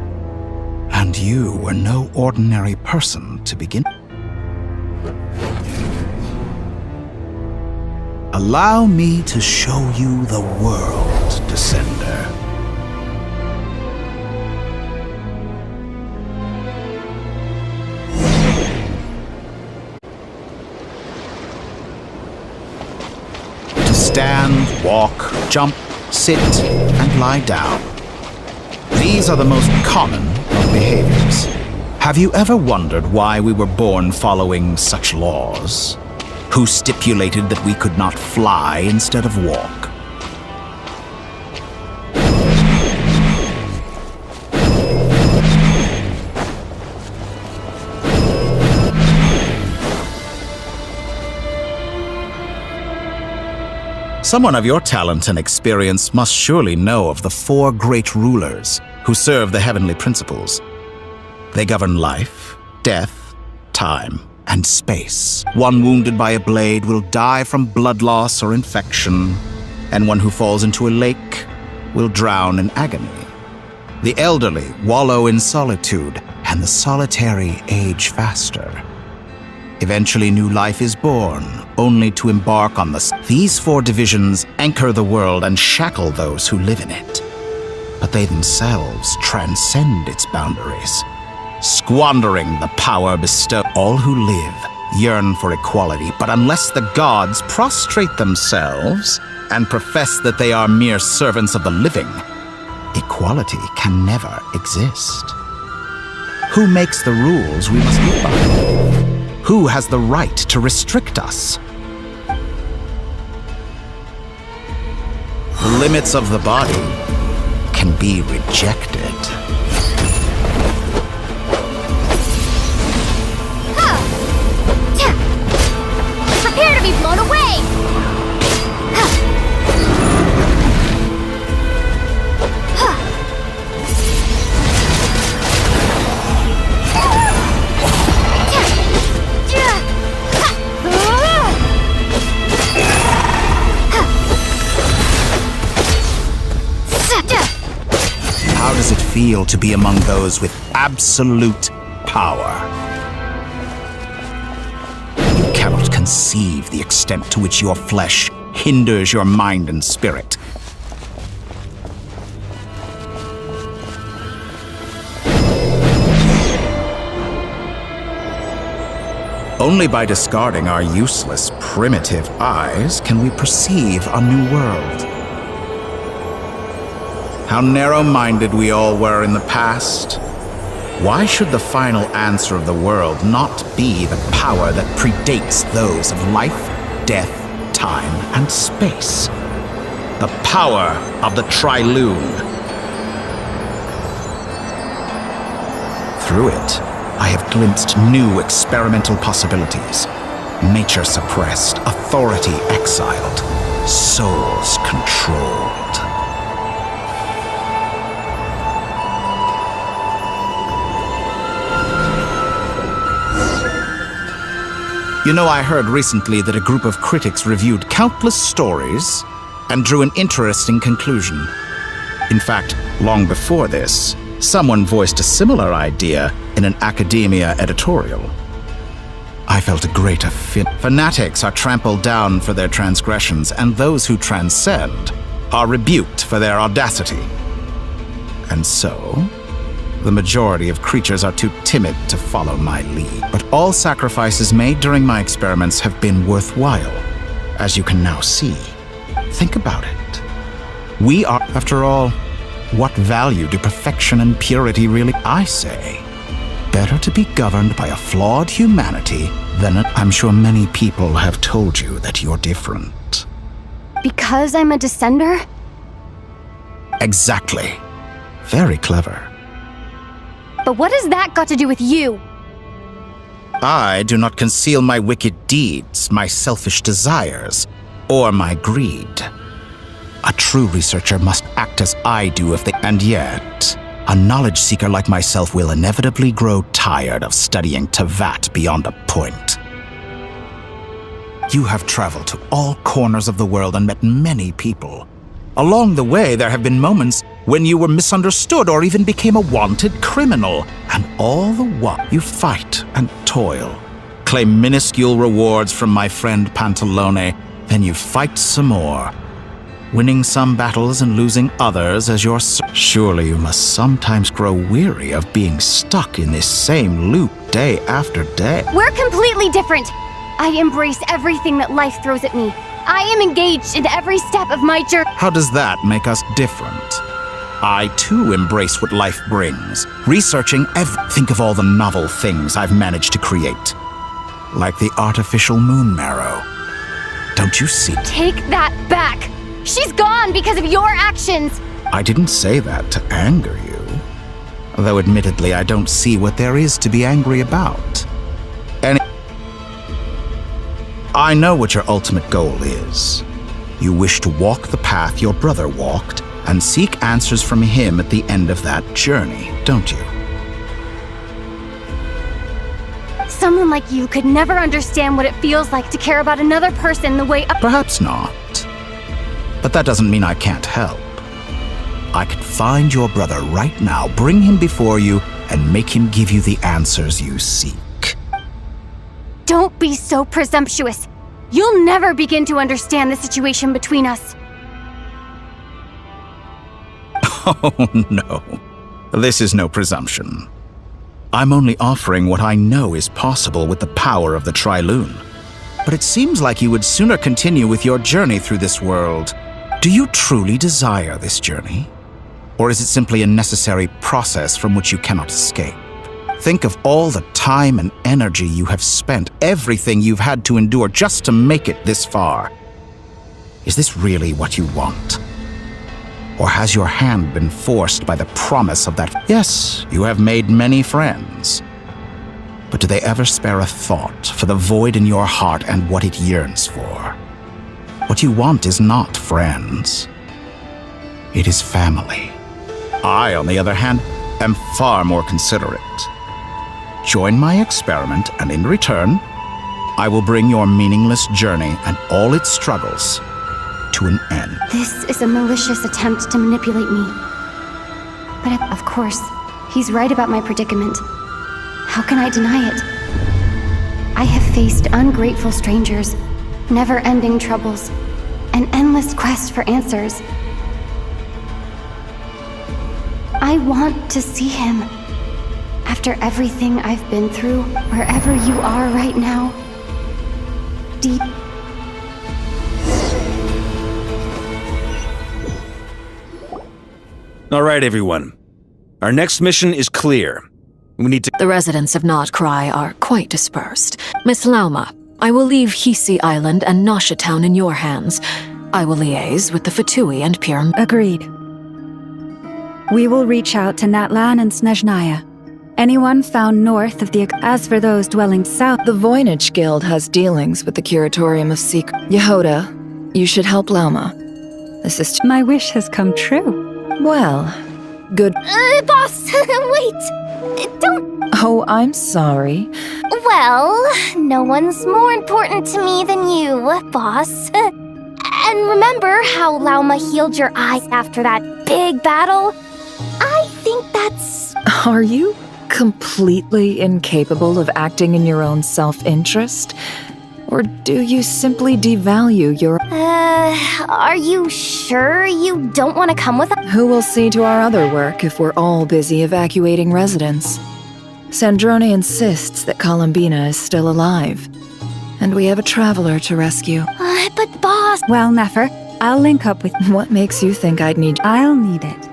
And you were no ordinary person to begin. Allow me to show you the world, Descender. To stand, walk, jump, sit, and lie down. These are the most common of behaviors. Have you ever wondered why we were born following such laws? Who stipulated that we could not fly instead of walk? Someone of your talent and experience must surely know of the four great rulers who serve the heavenly principles. They govern life, death, time, and space. One wounded by a blade will die from blood loss or infection, and one who falls into a lake will drown in agony. The elderly wallow in solitude, and the solitary age faster. Eventually new life is born, only to embark on These four divisions anchor the world and shackle those who live in it. But they themselves transcend its boundaries, squandering the power bestowed. All who live yearn for equality, but unless the gods prostrate themselves and profess that they are mere servants of the living, equality can never exist. Who makes the rules we must live by? Who has the right to restrict us? The limits of the body can be rejected. Prepare to be blown away! How does it feel to be among those with absolute power? You cannot conceive the extent to which your flesh hinders your mind and spirit. Only by discarding our useless, primitive eyes can we perceive a new world. How narrow-minded we all were in the past. Why should the final answer of the world not be the power that predates those of life, death, time, and space? The power of the Trilune. Through it, I have glimpsed new experimental possibilities. Nature suppressed, authority exiled, souls controlled. You know, I heard recently that a group of critics reviewed countless stories and drew an interesting conclusion. In fact, long before this, someone voiced a similar idea in an academia editorial. I felt a great affinity. Fanatics are trampled down for their transgressions, and those who transcend are rebuked for their audacity. And so, the majority of creatures are too timid to follow my lead. But all sacrifices made during my experiments have been worthwhile, as you can now see. Think about it. We are, after all, what value do perfection and purity really? I say, better to be governed by a flawed humanity than I'm sure many people have told you that you're different. Because I'm a descender? Exactly. Very clever. But what has that got to do with you? I do not conceal my wicked deeds, my selfish desires, or my greed. A true researcher must act as I do if they— And yet, a knowledge seeker like myself will inevitably grow tired of studying Tevat beyond a point. You have traveled to all corners of the world and met many people. Along the way, there have been moments when you were misunderstood or even became a wanted criminal. And all the while, you fight and toil, claim minuscule rewards from my friend Pantalone, then you fight some more, winning some battles and losing others as your— Surely you must sometimes grow weary of being stuck in this same loop day after day. We're completely different. I embrace everything that life throws at me. I am engaged in every step of my journey. How does that make us different? I too embrace what life brings, researching Think of all the novel things I've managed to create. Like the artificial moon marrow. Don't you see? Take that back! She's gone because of your actions! I didn't say that to anger you. Though admittedly, I don't see what there is to be angry about. I know what your ultimate goal is. You wish to walk the path your brother walked and seek answers from him at the end of that journey, don't you? Someone like you could never understand what it feels like to care about another person the way— Perhaps not. But that doesn't mean I can't help. I could find your brother right now, bring him before you, and make him give you the answers you seek. Don't be so presumptuous. You'll never begin to understand the situation between us. Oh, no. This is no presumption. I'm only offering what I know is possible with the power of the Trilune. But it seems like you would sooner continue with your journey through this world. Do you truly desire this journey? Or is it simply a necessary process from which you cannot escape? Think of all the time and energy you have spent, everything you've had to endure just to make it this far. Is this really what you want? Or has your hand been forced by the promise of that? Yes, you have made many friends. But do they ever spare a thought for the void in your heart and what it yearns for? What you want is not friends. It is family. I, on the other hand, am far more considerate. Join my experiment, and in return, I will bring your meaningless journey and all its struggles to an end. This is a malicious attempt to manipulate me. But of course, he's right about my predicament. How can I deny it? I have faced ungrateful strangers, never-ending troubles, an endless quest for answers. I want to see him. After everything I've been through, wherever you are right now, deep. All right, everyone. Our next mission is clear. We need to— The residents of Nod Krai are quite dispersed. Miss Lauma, I will leave Hisi Island and Nasha Town in your hands. I will liaise with the Fatui and Pyram. Agreed. We will reach out to Natlan and Snezhnaya. Anyone found north of the— As for those dwelling south— The Voynich Guild has dealings with the Curatorium of Secret. Yehoda, you should help Lauma. This is— My wish has come true. Well, good— Boss, wait! Don't— Oh, I'm sorry. Well, no one's more important to me than you, boss. And remember how Lauma healed your eyes after that big battle? I think that's— Are you completely incapable of acting in your own self-interest? Or do you simply devalue your— Are you sure you don't want to come with us? Who will see to our other work if we're all busy evacuating residents? Sandrone insists that Columbina is still alive, and we have a traveler to rescue. But boss... Well, Nefer, I'll link up with... What makes you think I'd need... I'll need it.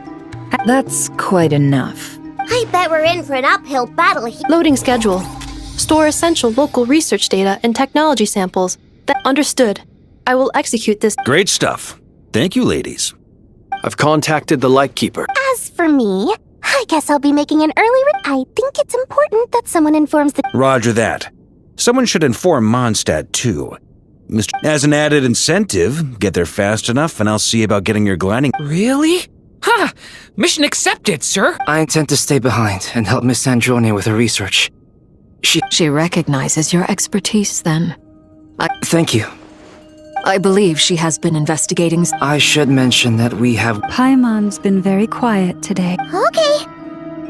That's quite enough. I bet we're in for an uphill battle here. Loading schedule. Store essential local research data and technology samples. Understood. I will execute this. Great stuff. Thank you, ladies. I've contacted the Lightkeeper. As for me, I guess I'll be making an early I think it's important that someone informs the... Roger that. Someone should inform Mondstadt, too. As an added incentive, get there fast enough and I'll see about getting your gliding... Really? Ha! Mission accepted, sir! I intend to stay behind and help Miss Sandrone with her research. She recognizes your expertise, then. Thank you. I believe she has been investigating... I should mention that we have... Paimon's been very quiet today. Okay.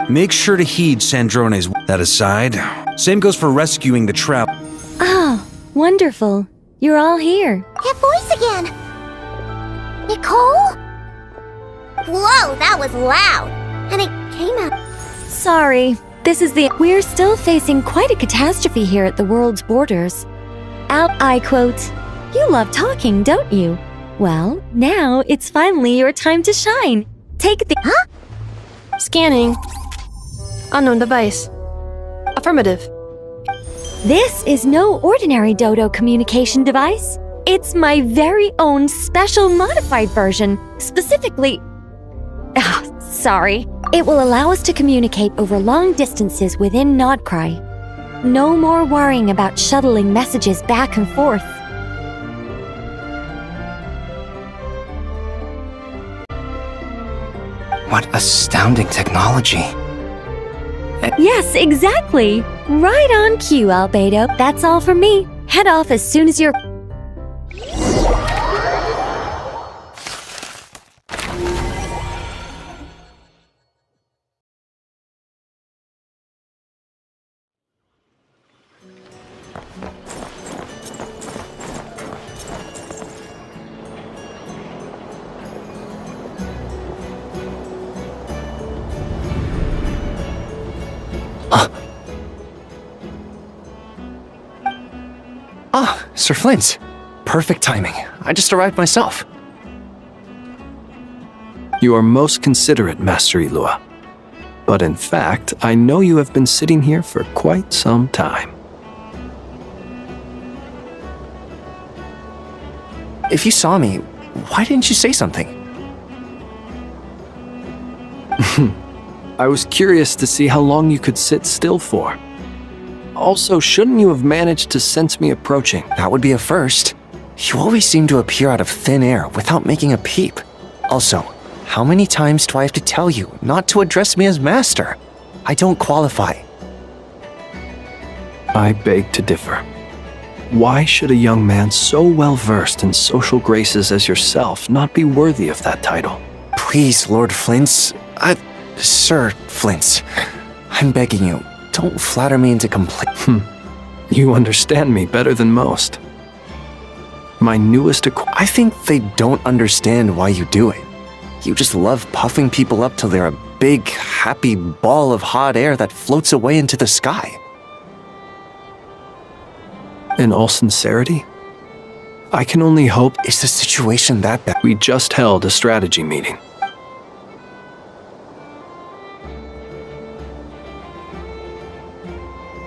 Make sure to heed Sandrone's... That aside, same goes for rescuing the trap. Oh, wonderful. You're all here. That voice again. Nicole? Whoa, that was loud. And it came out... Sorry. This is the... We're still facing quite a catastrophe here at the world's borders. I quote, "You love talking, don't you? Well, now it's finally your time to shine. Take the..." Huh? Scanning. Unknown device. Affirmative. This is no ordinary Dodo communication device. It's my very own special modified version, specifically... sorry. It will allow us to communicate over long distances within Nod Krai. No more worrying about shuttling messages back and forth. What astounding technology. Yes, exactly. Right on cue, Albedo. That's all for me. Head off as soon as you're... Sir Flint. Perfect timing. I just arrived myself. You are most considerate, Master Ilua. But in fact, I know you have been sitting here for quite some time. If you saw me, why didn't you say something? I was curious to see how long you could sit still for. Also, shouldn't you have managed to sense me approaching? That would be a first. You always seem to appear out of thin air without making a peep. Also, how many times do I have to tell you not to address me as master? I don't qualify. I beg to differ. Why should a young man so well versed in social graces as yourself not be worthy of that title? Please, Lord Flint's... Sir Flint's. I'm begging you, don't flatter me into complaint. You understand me better than most. My newest I think they don't understand why you do it. You just love puffing people up till they're a big, happy ball of hot air that floats away into the sky. In all sincerity, I can only hope... Is the situation that bad? We just held a strategy meeting.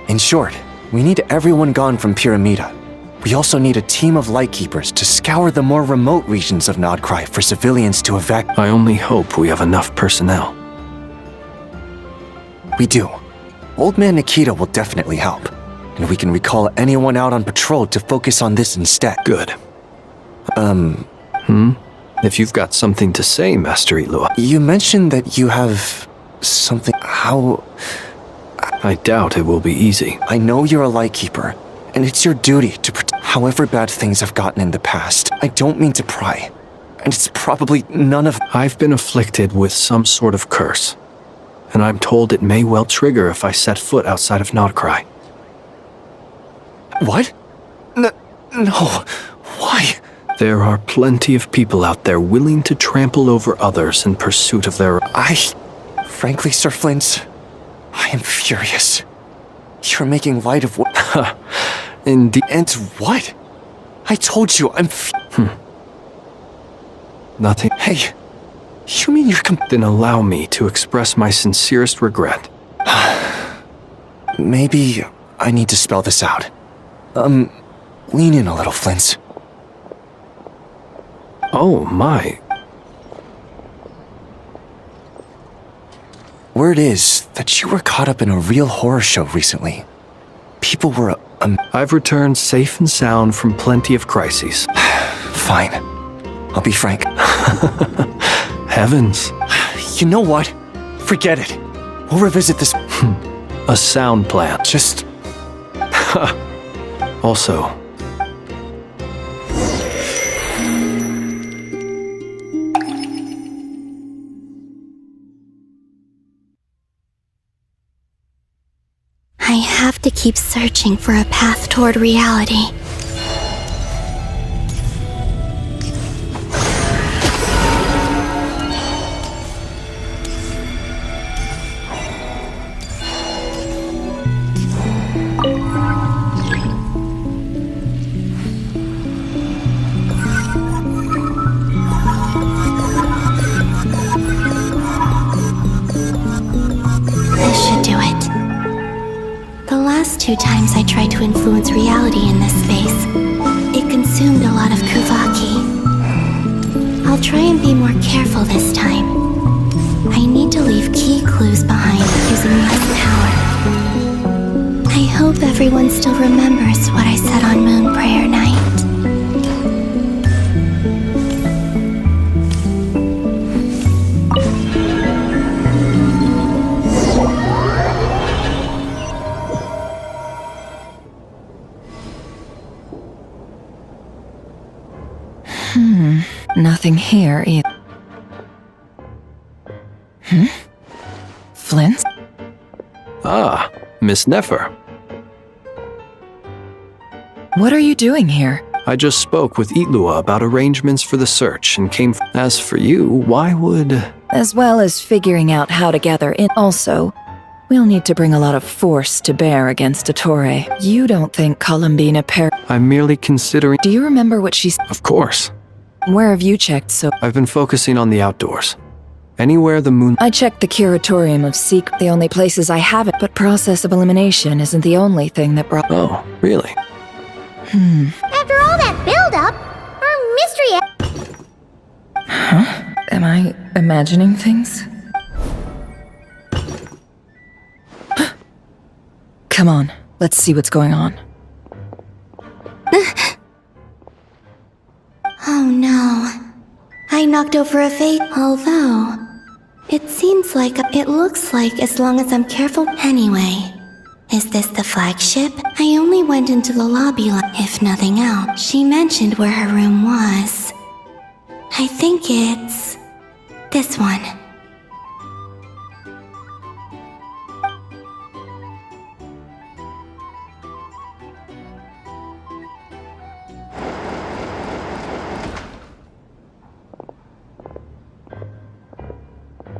In short, we need everyone gone from Pyramida. We also need a team of Lightkeepers to scour the more remote regions of Nod Krai for civilians to evacuate. I only hope we have enough personnel. We do. Old Man Nikita will definitely help. And we can recall anyone out on patrol to focus on this instead. Good. If you've got something to say, Master Ilua. You mentioned that you have... something... How... I doubt it will be easy. I know you're a Lightkeeper, and it's your duty to protect... However bad things have gotten in the past, I don't mean to pry. And it's probably none of... I've been afflicted with some sort of curse. And I'm told it may well trigger if I set foot outside of Nod Krai. What? No. Why? There are plenty of people out there willing to trample over others in pursuit of their... Frankly, Sir Flint, I am furious. You're making light of what... Indeed. And what? I told you, I'm Nothing. Hey, you mean you're Then allow me to express my sincerest regret. Maybe I need to spell this out. Lean in a little, Flint. Oh, my. Word is that you were caught up in a real horror show recently. People were... I've returned safe and sound from plenty of crises. Fine. I'll be frank. Heavens. You know what? Forget it. We'll revisit this... A sound plan. Just... Also... I have to keep searching for a path toward reality. This should do it. The last 2 times I tried to influence reality in this space, it consumed a lot of Kuvaki. I'll try and be more careful this time. I need to leave key clues behind using less power. I hope everyone still remembers what I said on Moon Prayer Night. Nothing here either. Flint? Ah, Miss Nefer. What are you doing here? I just spoke with Itlua about arrangements for the search and came... As for you, why would... As well as figuring out how to gather in. Also, we'll need to bring a lot of force to bear against Dottore. You don't think Columbina I'm merely considering... Do you remember what she said? Of course. Where have you checked so? I've been focusing on the outdoors. Anywhere the moon... I checked the Curatorium of Seek, the only places I haven't, but process of elimination isn't the only thing that brought... Oh, really? After all that build-up, our mystery... Huh? Am I imagining things? Come on, let's see what's going on. Oh no. I knocked over a vase, although it looks like as long as I'm careful anyway. Is this the flagship? I only went into the lobby, if nothing else. She mentioned where her room was. I think it's this one.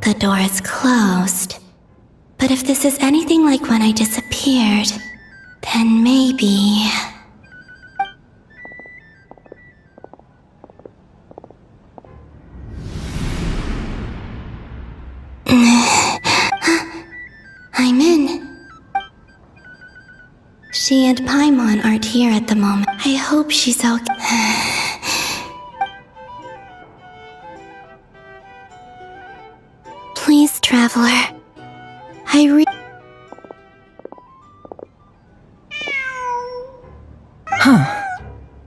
The door is closed. But if this is anything like when I disappeared, then maybe... I'm in. She and Paimon aren't here at the moment. I hope she's okay. Please, Traveler.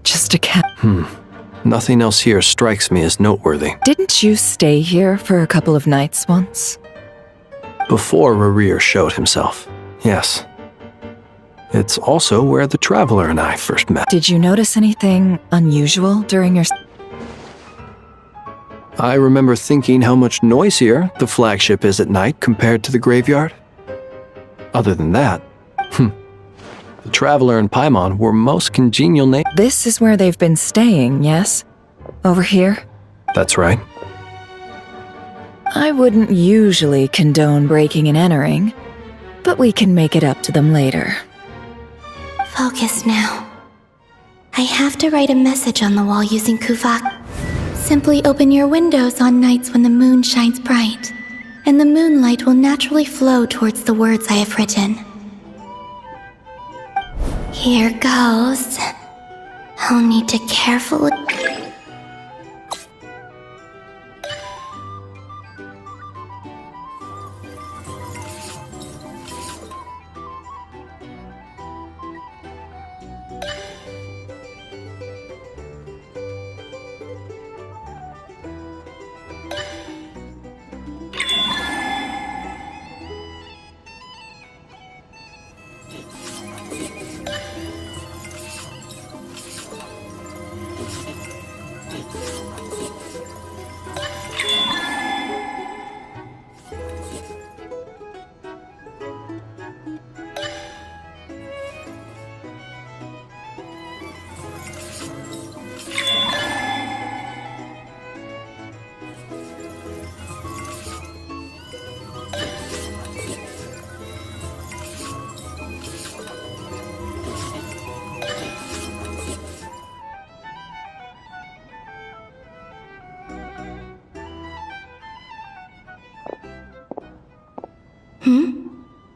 Just a cat. Nothing else here strikes me as noteworthy. Didn't you stay here for a couple of nights once? Before Rerir showed himself, yes. It's also where the Traveler and I first met. Did you notice anything unusual during your... I remember thinking how much noisier the flagship is at night compared to the graveyard. Other than that, the Traveler and Paimon were most congenial This is where they've been staying, yes? Over here? That's right. I wouldn't usually condone breaking and entering, but we can make it up to them later. Focus now. I have to write a message on the wall using Kuvak. Simply open your windows on nights when the moon shines bright, and the moonlight will naturally flow towards the words I have written. Here goes. I'll need to carefully...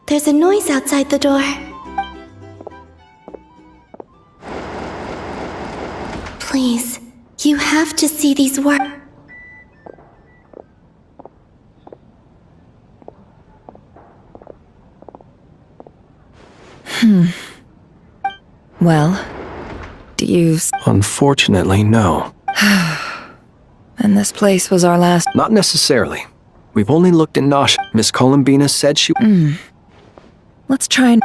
There's a noise outside the door. Please, you have to see these words. Well, do you... Unfortunately, no. And this place was our last... Not necessarily. We've only looked in Nosh. Miss Columbina said she... Let's try and...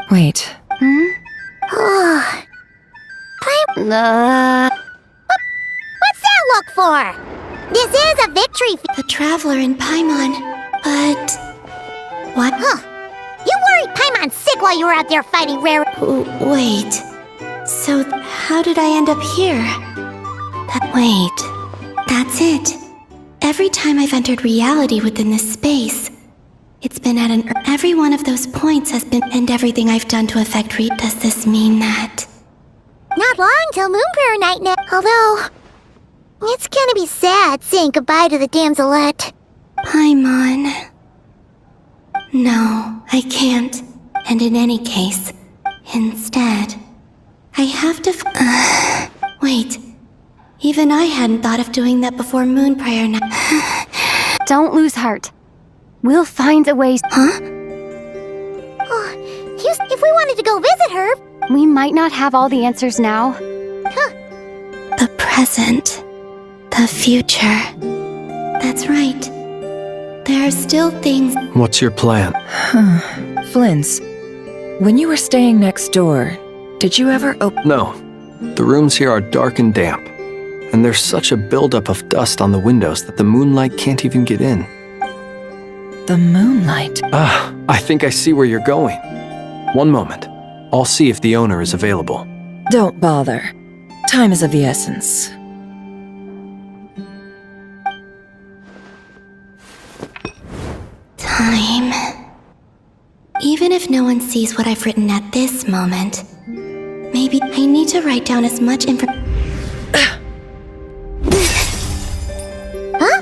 wait. What's that look for? This is a victory. The Traveler in Paimon, but... What? Huh. You worried Paimon's sick while you were out there fighting rare... Wait. So, how did I end up here? Wait. That's it. Every time I've entered reality within this space, it's been at an... Every one of those points has been... And everything I've done to affect Does this mean that... Not long till Moon Prayer Night now. Although, it's gonna be sad saying goodbye to the damselette. Paimon... No, I can't. And in any case, instead, I have to... Wait. Even I hadn't thought of doing that before Moon Prayer Night. Don't lose heart. We'll find a way... Huh? Oh, if we wanted to go visit her... We might not have all the answers now. Huh. The present. The future. That's right. There are still things... What's your plan? Flynn's, when you were staying next door, did you ever open... No. The rooms here are dark and damp. And there's such a buildup of dust on the windows that the moonlight can't even get in. The moonlight? I think I see where you're going. One moment. I'll see if the owner is available. Don't bother. Time is of the essence. Time. Even if no one sees what I've written at this moment, maybe I need to write down as much information... Huh?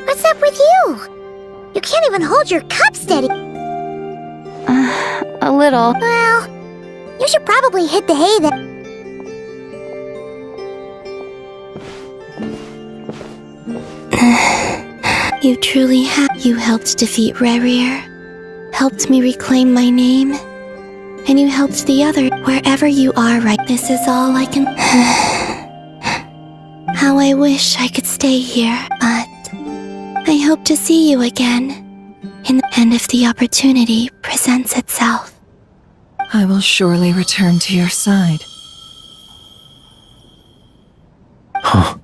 What's up with you? You can't even hold your cup steady. A little. Well, you should probably hit the hay then. You truly have. You helped defeat Rerir, helped me reclaim my name, and you helped the other. Wherever you are right, this is all I can... How I wish I could stay here, but I hope to see you again. And if the opportunity presents itself, I will surely return to your side. Huh.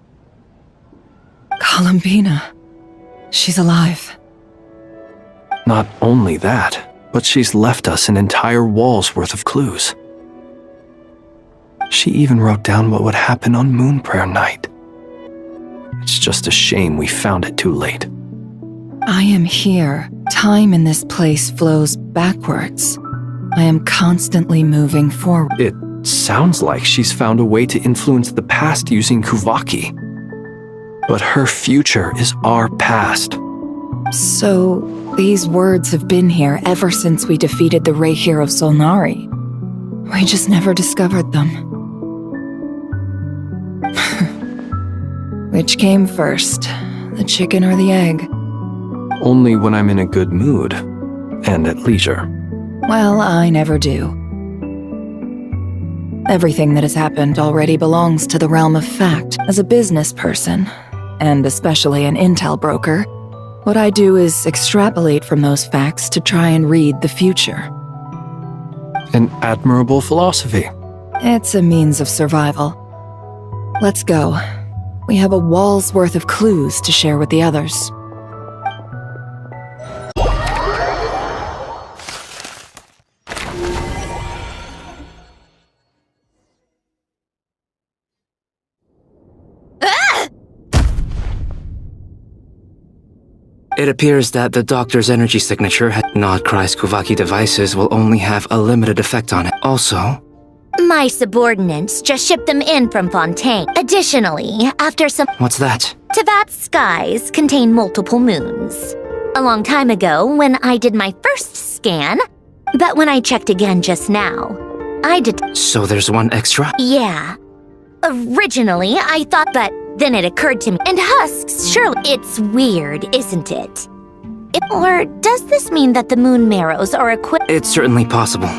Columbina. She's alive. Not only that, but she's left us an entire wall's worth of clues. She even wrote down what would happen on Moon Prayer Night. It's just a shame we found it too late. I am here. Time in this place flows backwards. I am constantly moving forward. It sounds like she's found a way to influence the past using Kuvaki. But her future is our past. So, these words have been here ever since we defeated the Ray Hero Solnari. We just never discovered them. Which came first, the chicken or the egg? Only when I'm in a good mood and at leisure. Well, I never do. Everything that has happened already belongs to the realm of fact. As a business person, and especially an intel broker, what I do is extrapolate from those facts to try and read the future. An admirable philosophy. It's a means of survival. Let's go. We have a wall's worth of clues to share with the others. It appears that the doctor's energy signature Nod Krai's Kuvaki devices will only have a limited effect on it. Also, my subordinates just shipped them in from Fontaine. Additionally, after some— What's that? Tevat's skies contain multiple moons. A long time ago, when I did my first scan, but when I checked again just now, I did— So there's one extra? Yeah. Originally, I thought, but then it occurred to me. And husks, surely. It's weird, isn't it? Or does this mean that the moon marrows are equipped— It's certainly possible.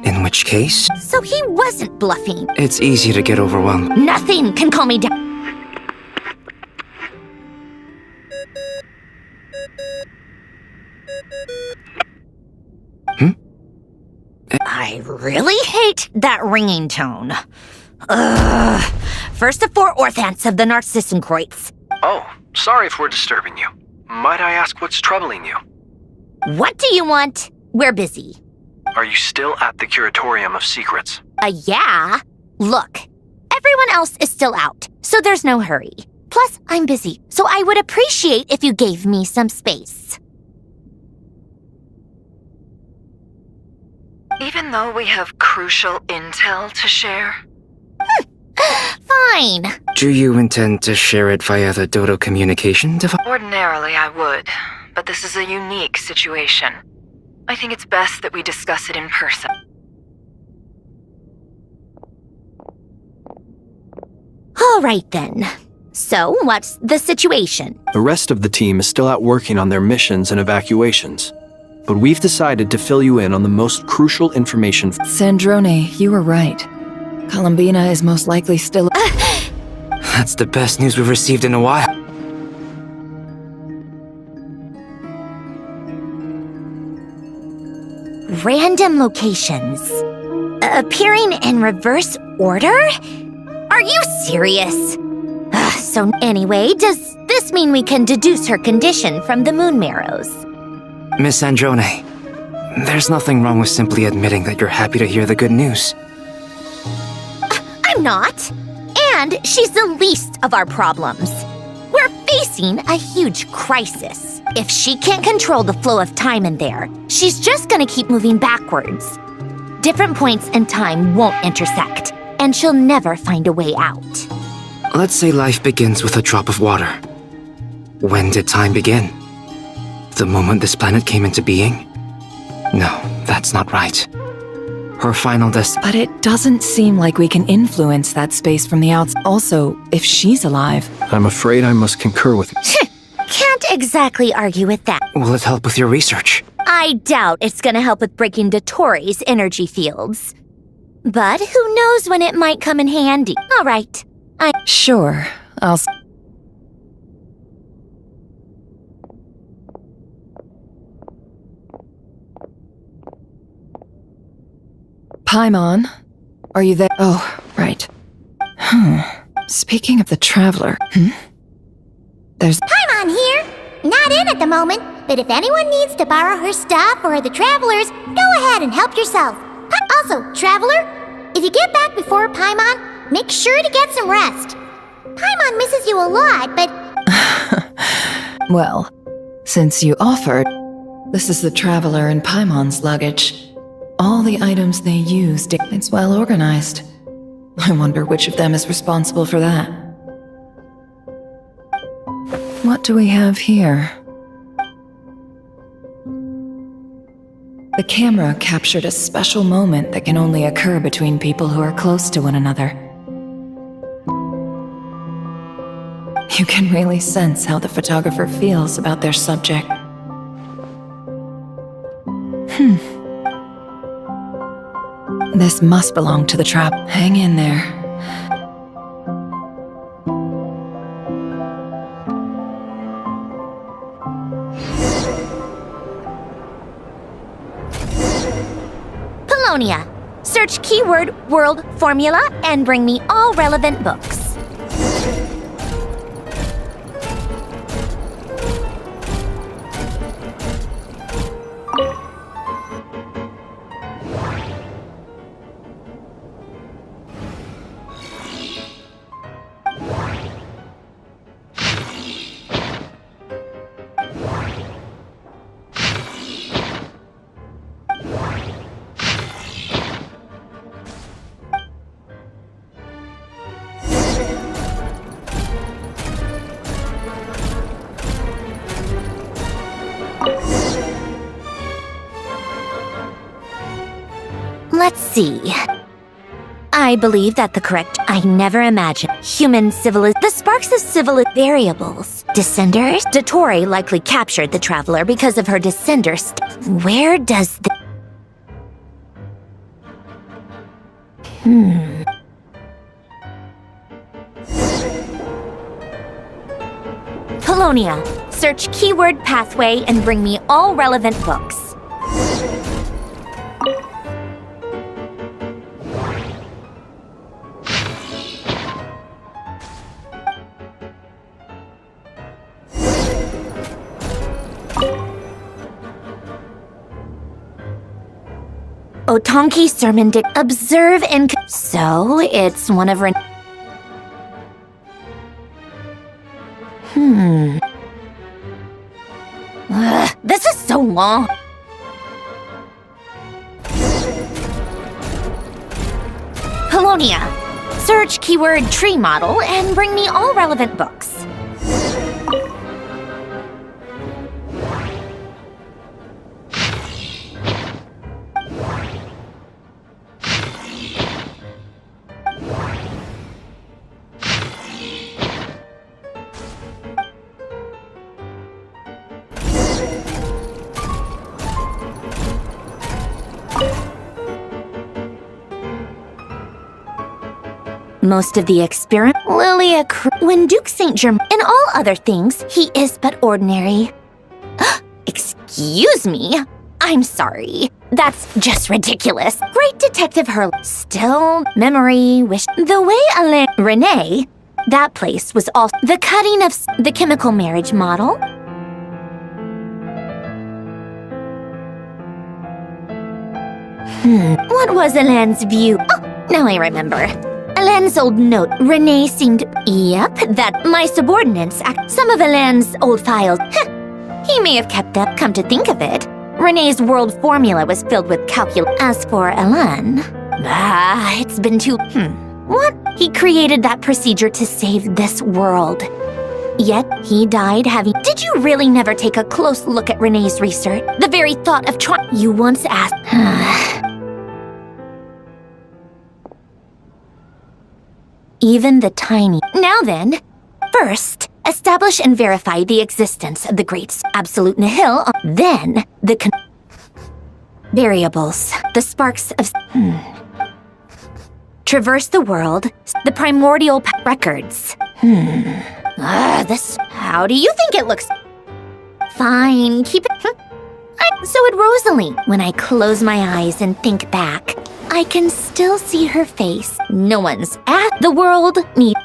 In which case— So he wasn't bluffing. It's easy to get overwhelmed. Nothing can calm me down. I really hate that ringing tone. Ugh. First of 4 orthants of the Narcissenkreuz. Oh, sorry if we're disturbing you. Might I ask what's troubling you? What do you want? We're busy. Are you still at the Curatorium of Secrets? Yeah. Look, everyone else is still out, so there's no hurry. Plus, I'm busy, so I would appreciate if you gave me some space. Even though we have crucial intel to share? Fine. Do you intend to share it via the Dodo communication device? Ordinarily, I would, but this is a unique situation. I think it's best that we discuss it in person. All right, then. So, what's the situation? The rest of the team is still out working on their missions and evacuations. But we've decided to fill you in on the most crucial information. Sandrone, you were right. Columbina is most likely still— That's the best news we've received in a while. Random locations. Appearing in reverse order? Are you serious? So anyway, does this mean we can deduce her condition from the moon marrows? Miss Sandrone, there's nothing wrong with simply admitting that you're happy to hear the good news. I'm not. And she's the least of our problems. We're facing a huge crisis. If she can't control the flow of time in there, she's just gonna keep moving backwards. Different points in time won't intersect, and she'll never find a way out. Let's say life begins with a drop of water. When did time begin? The moment this planet came into being? No, that's not right. Her final But it doesn't seem like we can influence that space from the outside. Also, if she's alive— I'm afraid I must concur with you. Can't exactly argue with that. Will it help with your research? I doubt it's gonna help with breaking Dottoro's energy fields. But who knows when it might come in handy. All right. Sure, I'll— Paimon, are you there? Oh, right. Speaking of the Traveler, there's— Paimon here! Not in at the moment, but if anyone needs to borrow her stuff or the Travelers, go ahead and help yourself. Also, Traveler, If you get back before Paimon, make sure to get some rest. Paimon misses you a lot, but... Well, since you offered, this is the Traveler and Paimon's luggage. All the items they used, it's well organized. I wonder which of them is responsible for that. What do we have here? The camera captured a special moment that can only occur between people who are close to one another. You can really sense how the photographer feels about their subject. This must belong to the trap. Hang in there. Polonia. Search keyword world formula and bring me all relevant books. Let's see. I believe that the correct I never imagined human the sparks of variables. Descenders? Dottore likely captured the Traveler because of her descender Where does the... Polonia. Search keyword pathway and bring me all relevant books. Otonki sermon did observe and... So, it's one of Ren... This is so long. Polonia. Search keyword tree model and bring me all relevant books. Most of the experiment, Lilia, when Duke St. Germain, in all other things, he is but ordinary. Excuse me? I'm sorry. That's just ridiculous. Great Detective Hurley. Still, memory, wish. The way Alain... Renee, that place was also the cutting of the chemical marriage model. What was Alain's view? Oh, now I remember. Alain's old note. Renee seemed... Yep, that my subordinates act... Some of Alain's old files. He may have kept them. Come to think of it, Renee's world formula was filled with calculus. As for Alain... it's been too... What? He created that procedure to save this world. Yet, he died having... Did you really never take a close look at Renee's research? The very thought of trying... You once asked... Even the tiny... Now then, first, establish and verify the existence of the great absolute nihil. Then, the variables, the sparks of... Traverse the world, the primordial records. This... How do you think it looks? Fine, keep it... So would Rosalie. When I close my eyes and think back, I can still see her face. No one's at the world need.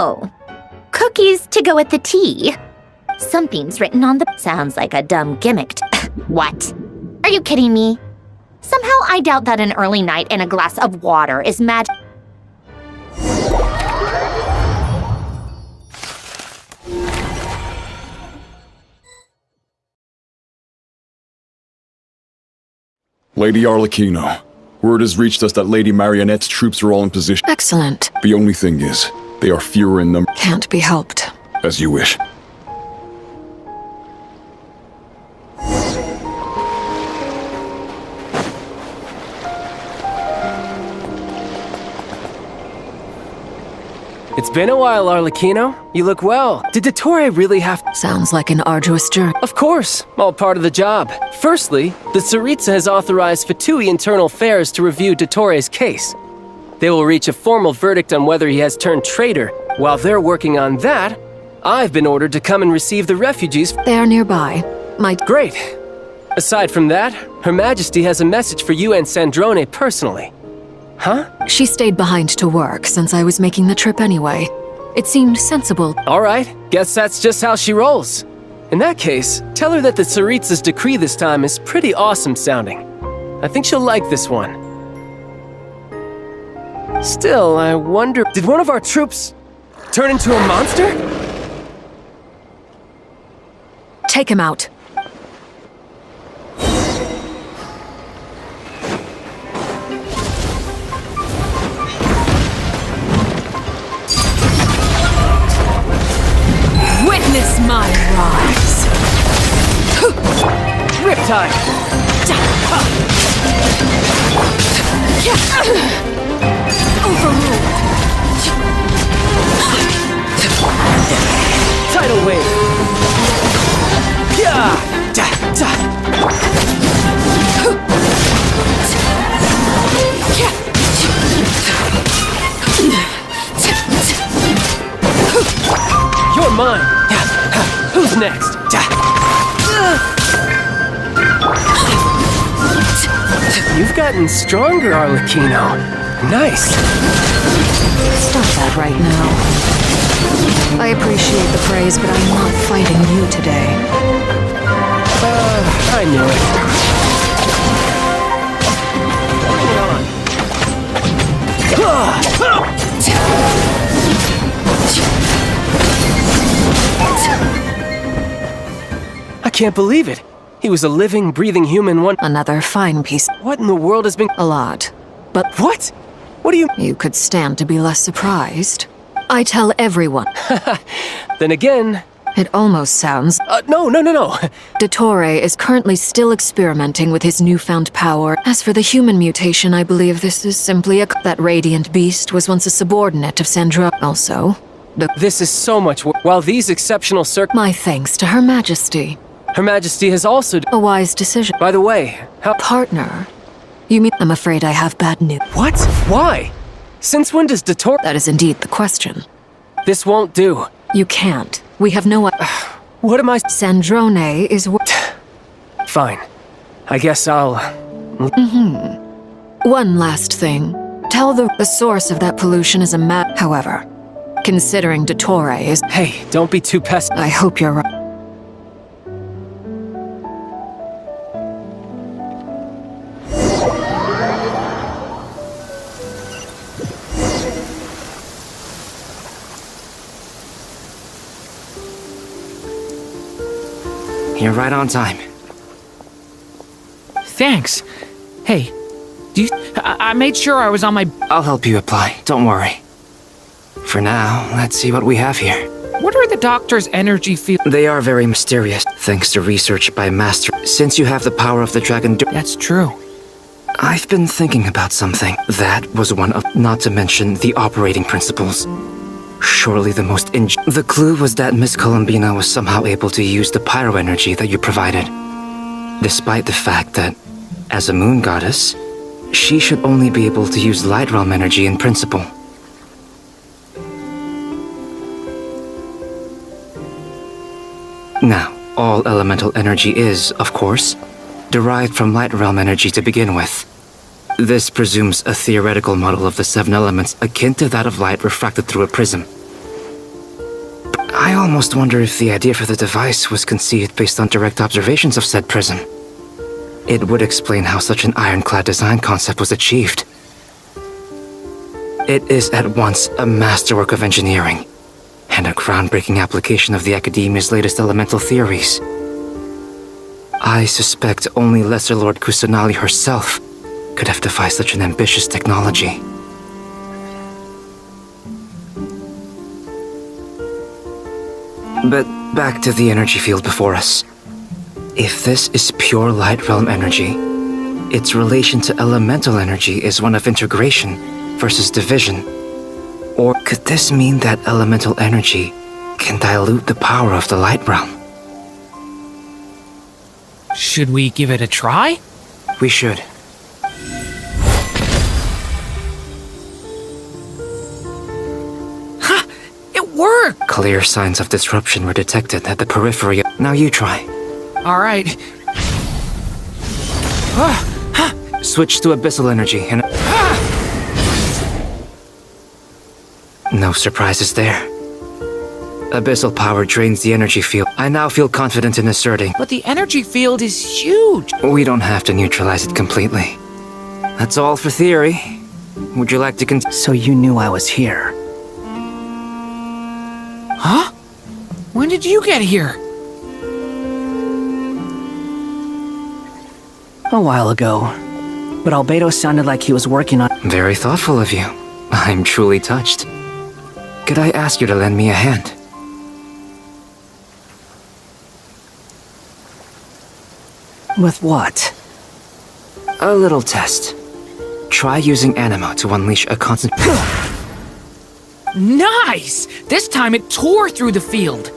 Oh, cookies to go with the tea. Something's written on the... Sounds like a dumb gimmick. What? Are you kidding me? Somehow I doubt that an early night and a glass of water is magic. Lady Arlecchino, word has reached us that Lady Marionette's troops are all in position. Excellent. The only thing is, they are fewer in number. Can't be helped. As you wish. It's been a while, Arlecchino. You look well. Did Dottore really have... Sounds like an arduous journey. Of course, all part of the job. Firstly, the Tsaritsa has authorized Fatui Internal Affairs to review Dottore's case. They will reach a formal verdict on whether he has turned traitor. While they're working on that, I've been ordered to come and receive the refugees. They are nearby. Great. Aside from that, Her Majesty has a message for you and Sandrone personally. Huh? She stayed behind to work since I was making the trip anyway. It seemed sensible. All right, guess that's just how she rolls. In that case, tell her that the Tsaritsa's decree this time is pretty awesome sounding. I think she'll like this one. Still, I wonder, did one of our troops turn into a monster? Take him out. Witness my rise. Riptide. Overruled. Tidal wave. You're mine. Who's next? You've gotten stronger, Arlecchino. Nice. Stop that right now. I appreciate the praise, but I'm not fighting you today. I knew it. I can't believe it. He was a living, breathing human one. Another fine piece. What in the world has been... A lot. But... What? What do you... You could stand to be less surprised. I tell everyone. Then again... It almost sounds... No. Dottore is currently still experimenting with his newfound power. As for the human mutation, I believe this is simply That radiant beast was once a subordinate of Sandro. Also... This is so much while these exceptional My thanks to Her Majesty. Her Majesty has also... A wise decision. By the way, how... Partner? You mean... I'm afraid I have bad news. What? Why? Since when does Dottore... That is indeed the question. This won't do. You can't. We have no... What am I... Sandrone is... Fine. I guess I'll... One last thing. Tell the source of that pollution is a However, considering Dottore is... Hey, don't be too pessimistic. I hope you're right. You're right on time. Thanks. Hey, I made sure I was on my... I'll help you apply, don't worry. For now, let's see what we have here. What are the doctor's energy fields? They are very mysterious, thanks to research by Master. Since you have the power of the dragon... That's true. I've been thinking about something. That was one of... not to mention the operating principles. Surely the most The clue was that Miss Columbina was somehow able to use the pyro energy that you provided. Despite the fact that, as a moon goddess, she should only be able to use light realm energy in principle. Now, all elemental energy is, of course, derived from light realm energy to begin with. This presumes a theoretical model of the 7 elements akin to that of light refracted through a prism. I almost wonder if the idea for the device was conceived based on direct observations of said prism. It would explain how such an ironclad design concept was achieved. It is at once a masterwork of engineering and a groundbreaking application of the Academia's latest elemental theories. I suspect only Lesser Lord Kusanali herself could have devised such an ambitious technology. But back to the energy field before us. If this is pure light realm energy, its relation to elemental energy is one of integration versus division. Or could this mean that elemental energy can dilute the power of the light realm? Should we give it a try? We should. Ha! It worked! Clear signs of disruption were detected at the periphery. Now you try. All right. Switch to abyssal energy and... No surprises there. Abyssal power drains the energy field. I now feel confident in asserting. But the energy field is huge. We don't have to neutralize it completely. That's all for theory. Would you like to So you knew I was here? Huh? When did you get here? A while ago. But Albedo sounded like he was working on... Very thoughtful of you. I'm truly touched. Could I ask you to lend me a hand? With what? A little test. Try using Animo to unleash a constant... Nice! This time it tore through the field.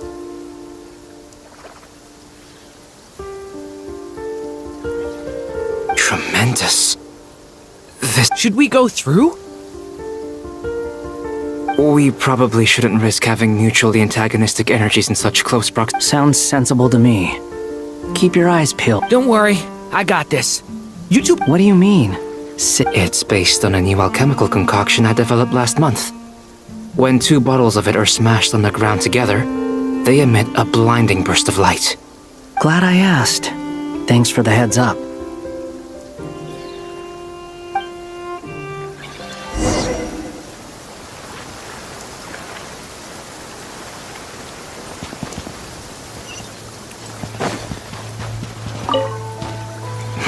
Tremendous. This... Should we go through? We probably shouldn't risk having mutually antagonistic energies in such close proximity. Sounds sensible to me. Keep your eyes peeled. Don't worry, I got this. You two... What do you mean? It's based on a new alchemical concoction I developed last month. When 2 bottles of it are smashed on the ground together, they emit a blinding burst of light. Glad I asked. Thanks for the heads up.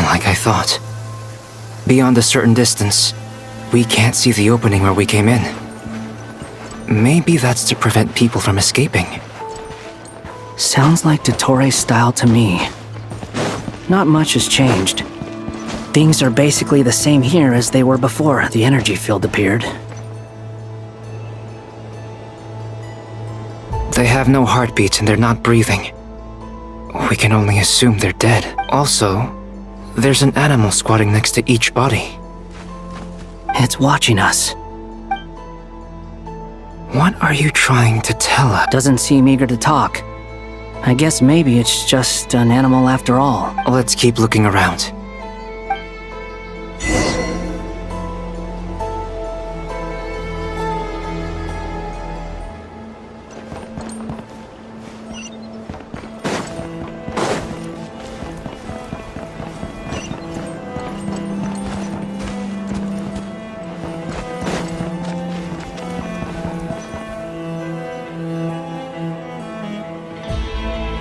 Like I thought. Beyond a certain distance, we can't see the opening where we came in. Maybe that's to prevent people from escaping. Sounds like Dottore style to me. Not much has changed. Things are basically the same here as they were before the energy field appeared. They have no heartbeat and they're not breathing. We can only assume they're dead. Also, there's an animal squatting next to each body. It's watching us. What are you trying to tell us? Doesn't seem eager to talk. I guess maybe it's just an animal after all. Let's keep looking around.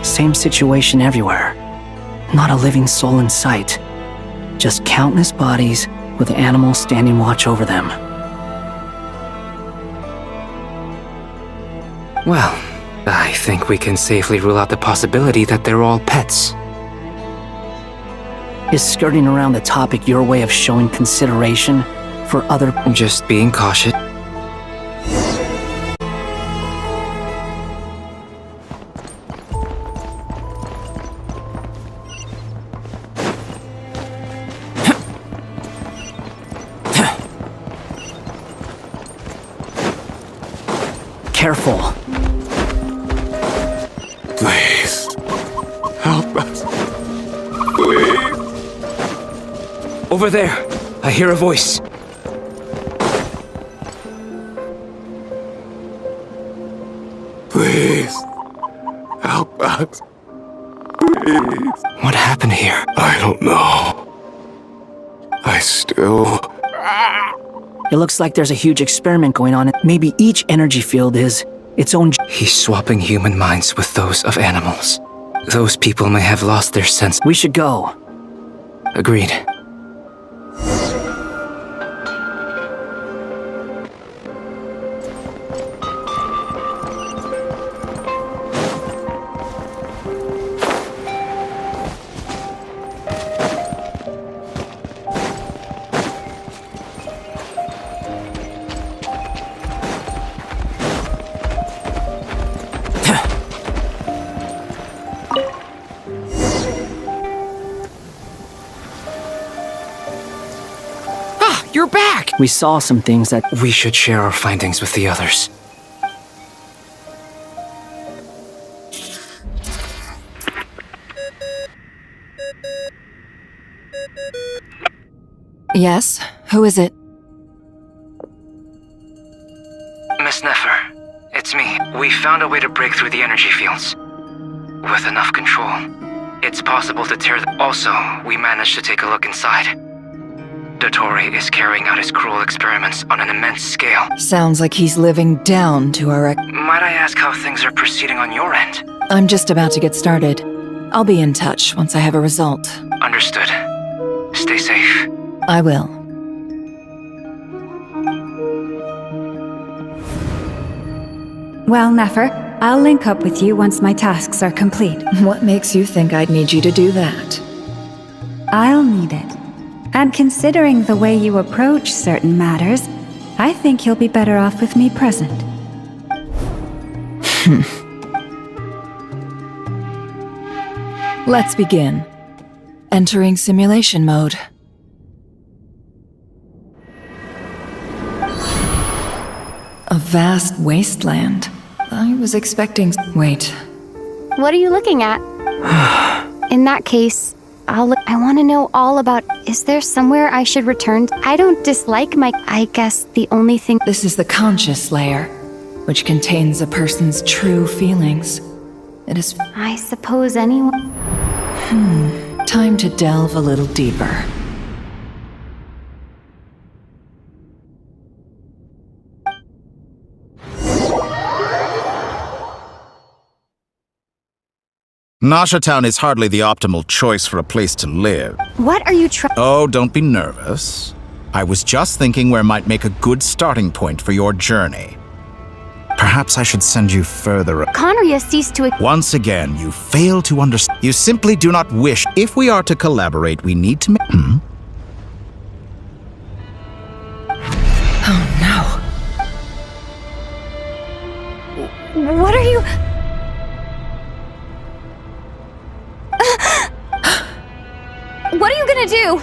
Same situation everywhere. Not a living soul in sight. Just countless bodies with animals standing watch over them. Well, think we can safely rule out the possibility that they're all pets. Is skirting around the topic your way of showing consideration for other... Just being cautious. Careful. Please. Help us. Please. Over there. I hear a voice. Please. Help us. Please. What happened here? I don't know. I still... It looks like there's a huge experiment going on. Maybe each energy field is its own... He's swapping human minds with those of animals. Those people may have lost their sense. We should go. Agreed. You're back! We saw some things that... We should share our findings with the others. Yes? Who is it? Miss Nefer, it's me. We found a way to break through the energy fields. With enough control, it's possible to tear them. Also, we managed to take a look inside. Dottore is carrying out his cruel experiments on an immense scale. Sounds like he's living down to our... Might I ask how things are proceeding on your end? I'm just about to get started. I'll be in touch once I have a result. Understood. Stay safe. I will. Well, Nefer, I'll link up with you once my tasks are complete. What makes you think I'd need you to do that? I'll need it. And considering the way you approach certain matters, I think you'll be better off with me present. Let's begin. Entering simulation mode. A vast wasteland. I was expecting... Wait. What are you looking at? In that case, I want to know all about... Is there somewhere I should return? I don't dislike my... I guess the only thing... This is the conscious layer, which contains a person's true feelings. It is... I suppose anyone... Time to delve a little deeper. Nasha Town is hardly the optimal choice for a place to live. What are you trying... Oh, don't be nervous. I was just thinking where might make a good starting point for your journey. Perhaps I should send you further... Conria ceased to... Once again, you fail to understand. You simply do not wish. If we are to collaborate, we need to... Oh, no. What are you... What are you gonna do?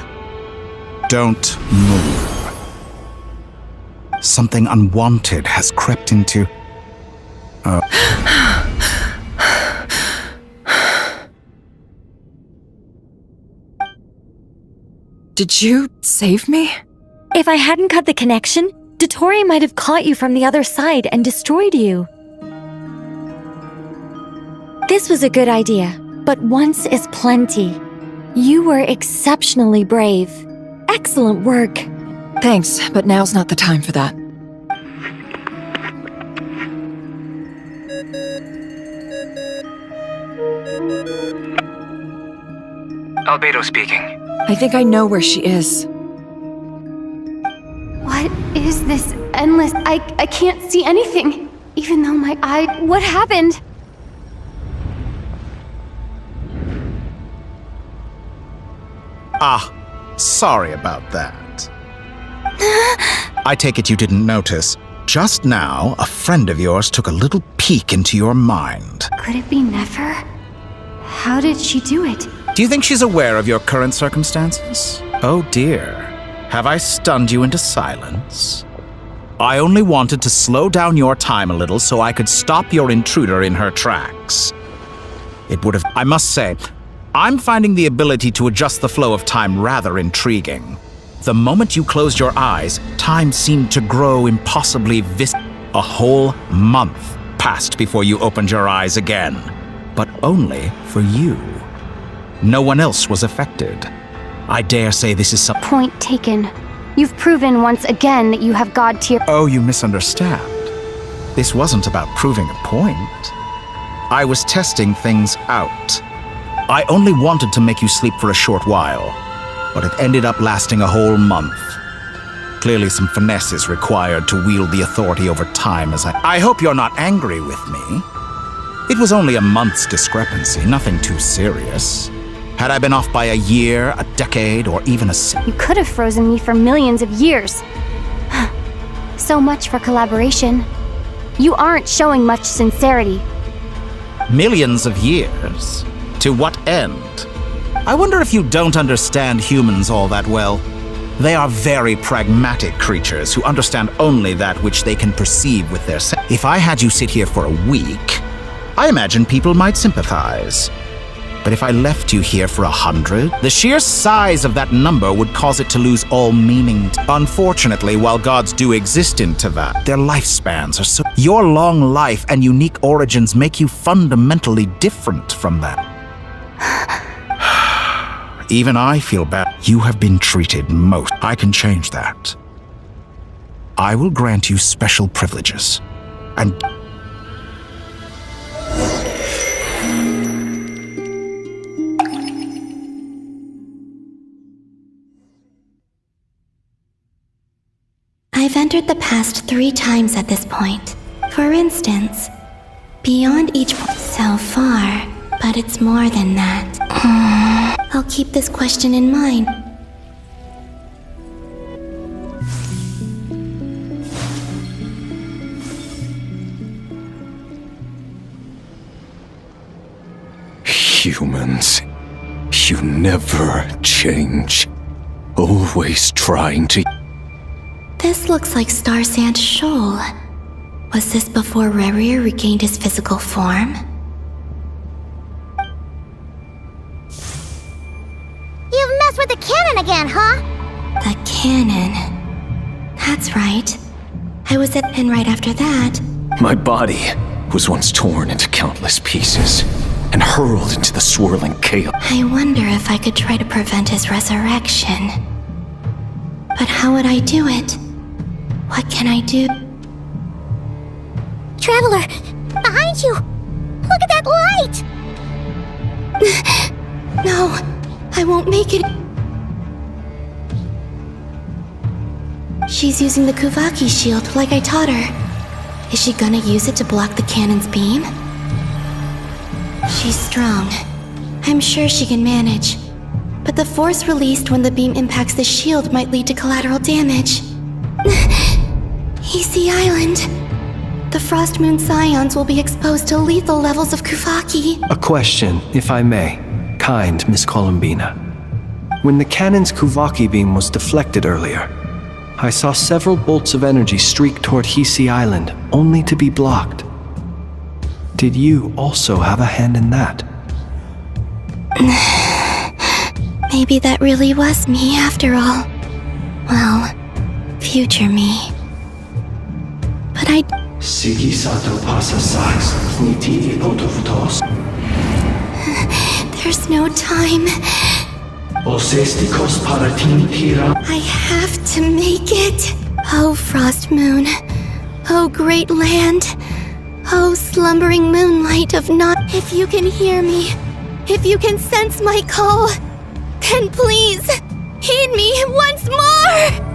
Don't move. Something unwanted has crept into... Did you save me? If I hadn't cut the connection, Dottore might have caught you from the other side and destroyed you. This was a good idea, but once is plenty. You were exceptionally brave. Excellent work. Thanks, but now's not the time for that. Albedo speaking. I think I know where she is. What is this endless... I can't see anything. Even though my eye... What happened? Sorry about that. I take it you didn't notice. Just now, a friend of yours took a little peek into your mind. Could it be Nefer? How did she do it? Do you think she's aware of your current circumstances? Oh dear. Have I stunned you into silence? I only wanted to slow down your time a little so I could stop your intruder in her tracks. It would have... I must say, I'm finding the ability to adjust the flow of time rather intriguing. The moment you closed your eyes, time seemed to grow impossibly A whole month passed before you opened your eyes again. But only for you. No one else was affected. I dare say this is some... Point taken. You've proven once again that you have God tier... Oh, you misunderstand. This wasn't about proving a point. I was testing things out. I only wanted to make you sleep for a short while, but it ended up lasting a whole month. Clearly some finesse is required to wield the authority over time as I hope you're not angry with me. It was only a month's discrepancy, nothing too serious. Had I been off by a year, a decade, or even a... You could have frozen me for millions of years. So much for collaboration. You aren't showing much sincerity. Millions of years? To what end? I wonder if you don't understand humans all that well. They are very pragmatic creatures who understand only that which they can perceive with their senses. If I had you sit here for a week, I imagine people might sympathize. But if I left you here for 100, the sheer size of that number would cause it to lose all meaning. Unfortunately, while gods do exist in Teyvat, their lifespans are so... Your long life and unique origins make you fundamentally different from them. Even I feel bad. You have been treated most. I can change that. I will grant you special privileges. And... I've entered the past 3 times at this point. For instance, beyond each point so far, but it's more than that. I'll keep this question in mind. Humans, you never change. Always trying to... This looks like Star Sand Shoal. Was this before Rerir regained his physical form? You've messed with the cannon again, huh? The cannon. That's right. I was at... And right after that... My body was once torn into countless pieces and hurled into the swirling chaos. I wonder if I could try to prevent his resurrection. But how would I do it? What can I do? Traveler, behind you! Look at that light! No, I won't make it. She's using the Kuvaki shield like I taught her. Is she gonna use it to block the cannon's beam? She's strong. I'm sure she can manage. But the force released when the beam impacts the shield might lead to collateral damage. Easy Island. The Frost Moon Scions will be exposed to lethal levels of Kuvaki. A question, if I may. Kind Miss Columbina. When the cannon's Kuvaki beam was deflected earlier, I saw several bolts of energy streak toward Hisi Island, only to be blocked. Did you also have a hand in that? Maybe that really was me after all. Well, future me. But I... There's no time. I have to make it. Oh, Frost Moon. Oh, great land. Oh, slumbering moonlight of Nod. If you can hear me, if you can sense my call, then please, heed me once more!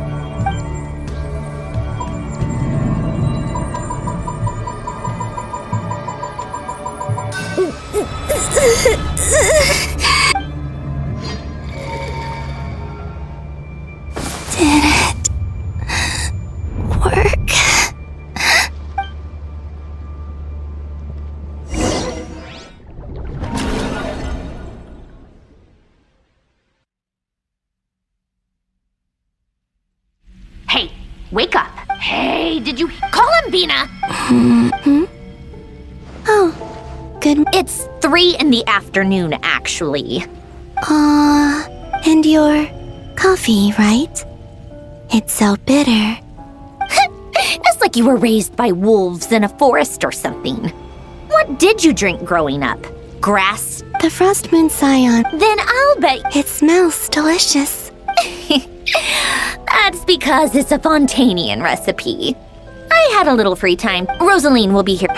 wake up. Hey, did you call him, Bina? Oh, good. It's 3 in the afternoon, actually. And your coffee, right? It's so bitter. It's like you were raised by wolves in a forest or something. What did you drink growing up? Grass? The Frost Moon Scion. Then I'll bet it smells delicious. That's because it's a Fontanian recipe. I had a little free time. Rosaline will be here.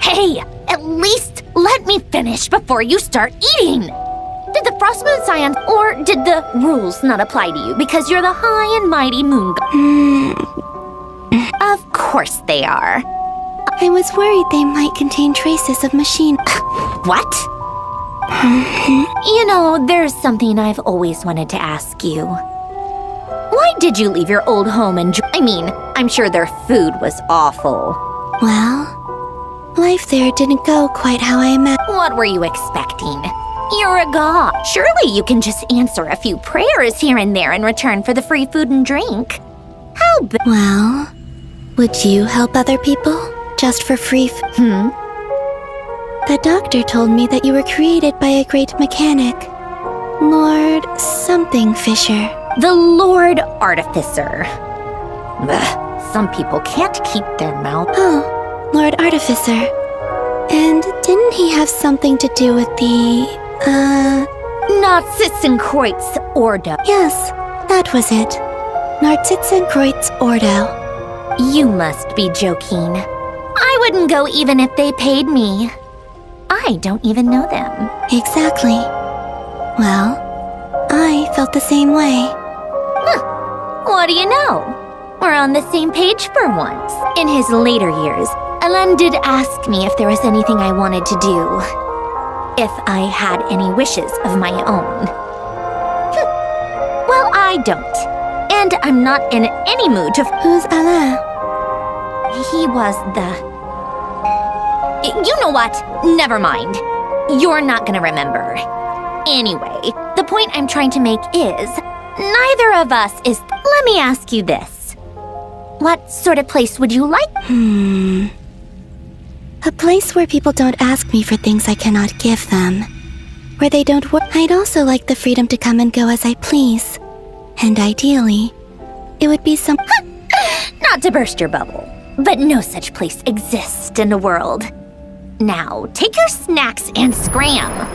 Hey, at least let me finish before you start eating. Did the Frost Moon Scion, or did the rules not apply to you because you're the high and mighty moon god? Of course they are. I was worried they might contain traces of machine. What? You know, there's something I've always wanted to ask you. Why did you leave your old home and I'm sure their food was awful. Well, life there didn't go quite how I imagined. What were you expecting? You're a god. Surely you can just answer a few prayers here and there in return for the free food and drink. Well, would you help other people just for free? The doctor told me that you were created by a great mechanic, Lord something Fisher. The Lord Artificer. Ugh, some people can't keep their mouth. Oh, Lord Artificer. And didn't he have something to do with the, Narzissenkreuz Ordo. Yes, that was it. Narzissenkreuz Ordo. You must be joking. I wouldn't go even if they paid me. I don't even know them. Exactly. Well, I felt the same way. What do you know? We're on the same page for once. In his later years, Alan did ask me if there was anything I wanted to do. If I had any wishes of my own. Well, I don't. And I'm not in any mood to... Who's Alain? He was the... You know what? Never mind. You're not gonna remember. Anyway, the point I'm trying to make is, neither of us is... Let me ask you this. What sort of place would you like? A place where people don't ask me for things I cannot give them. Where they don't work. I'd also like the freedom to come and go as I please. And ideally, it would be some... Not to burst your bubble, but no such place exists in the world. Now, take your snacks and scram.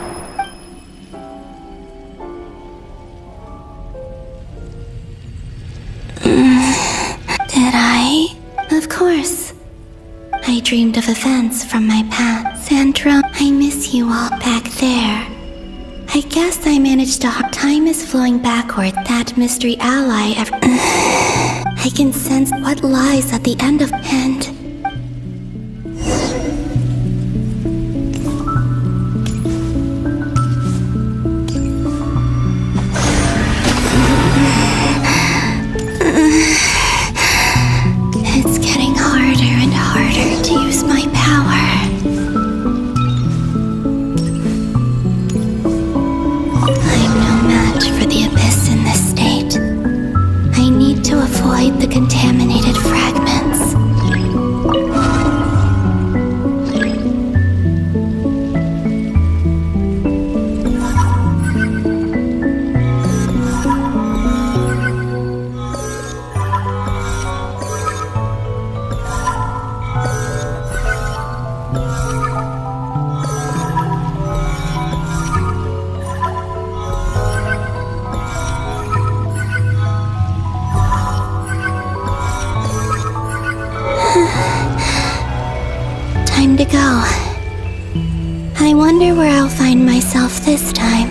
Did I? Of course. I dreamed of events from my past. Sandra, I miss you all back there. I guess I managed to... Time is flowing backward. That mystery ally I can sense what lies at the end of... And... It's getting harder and harder to use my power. I'm no match for the abyss in this state. I need to avoid the contaminated fragments. Time to go. I wonder where I'll find myself this time.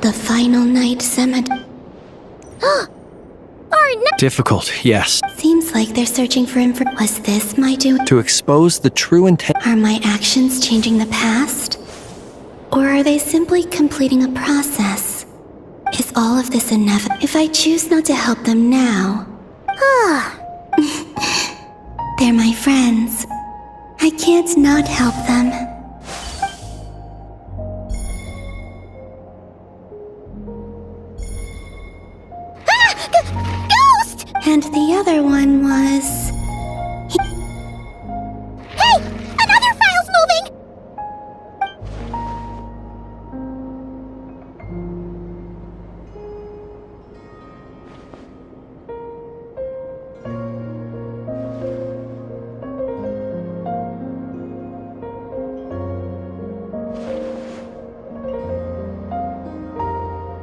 The final night cemetery. Difficult, yes. Seems like they're searching for info. Was this my doing? To expose the true intent. Are my actions changing the past? Or are they simply completing a process? Is all of this inevitable? If I choose not to help them now... they're my friends. I can't not help them. Ghost! And the other one was... Hey! Another file's moving!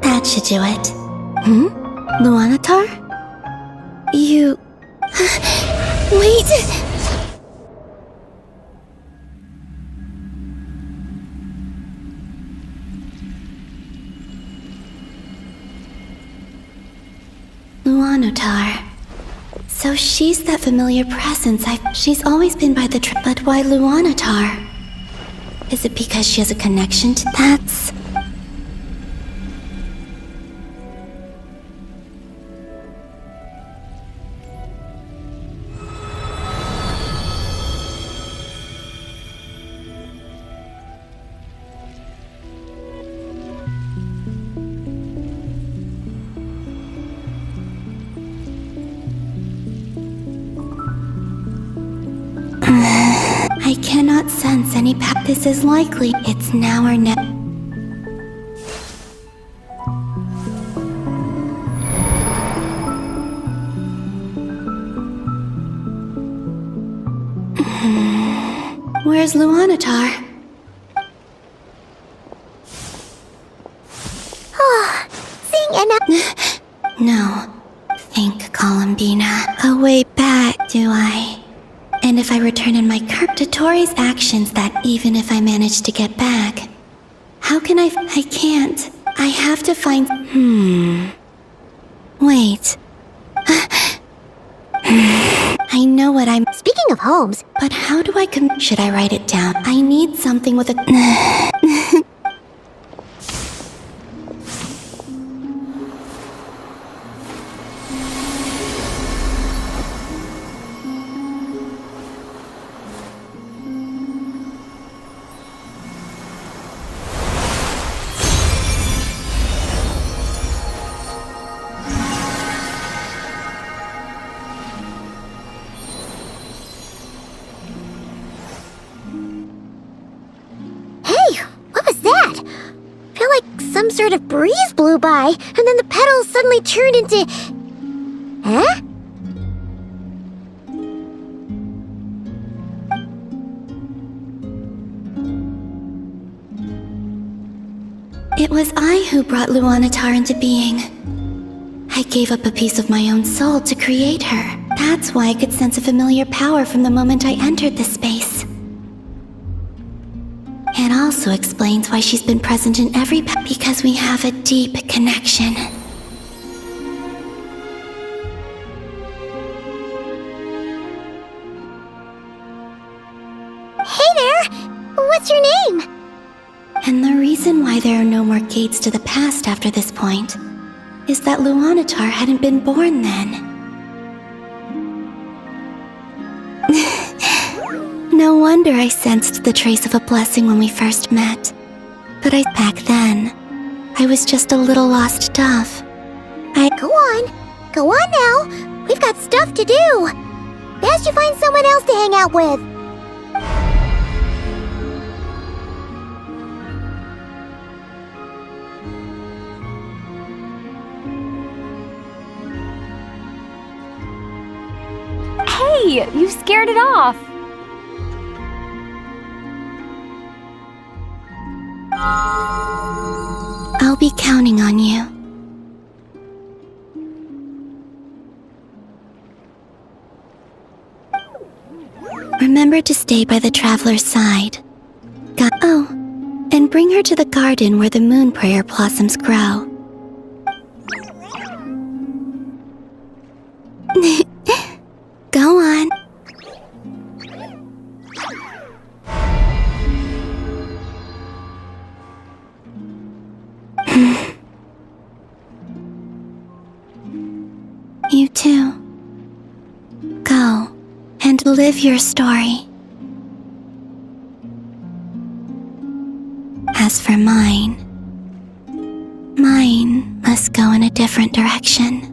That should do it. Luanatar? You... Wait! Luanatar. So she's that familiar presence She's always been by the but why Luanatar? Is it because she has a connection to that's... I cannot sense any path. This is likely. It's now or never. Where's Luanatar? Oh, seeing No. Think, Columbina. A way back, do I? And if I return in my Dotori's actions that even if I manage to get back, how can I can't. I have to find... Wait. I know what I'm... Speaking of homes... But how do I Should I write it down? I need something with a... Some sort of breeze blew by, and then the petals suddenly turned into... Huh? It was I who brought Luanatar into being. I gave up a piece of my own soul to create her. That's why I could sense a familiar power from the moment I entered this space. It also explains why she's been present in every because we have a deep connection. Hey there! What's your name? And the reason why there are no more gates to the past after this point is that Luanatar hadn't been born then. No wonder I sensed the trace of a blessing when we first met. But back then, I was just a little lost dove. Go on now. We've got stuff to do. Best you find someone else to hang out with. Hey, you scared it off. I'll be counting on you. Remember to stay by the traveler's side. Oh, and bring her to the garden where the moon prayer blossoms grow. Go on. You too. Go and live your story. for mine. Mine must go in a different direction.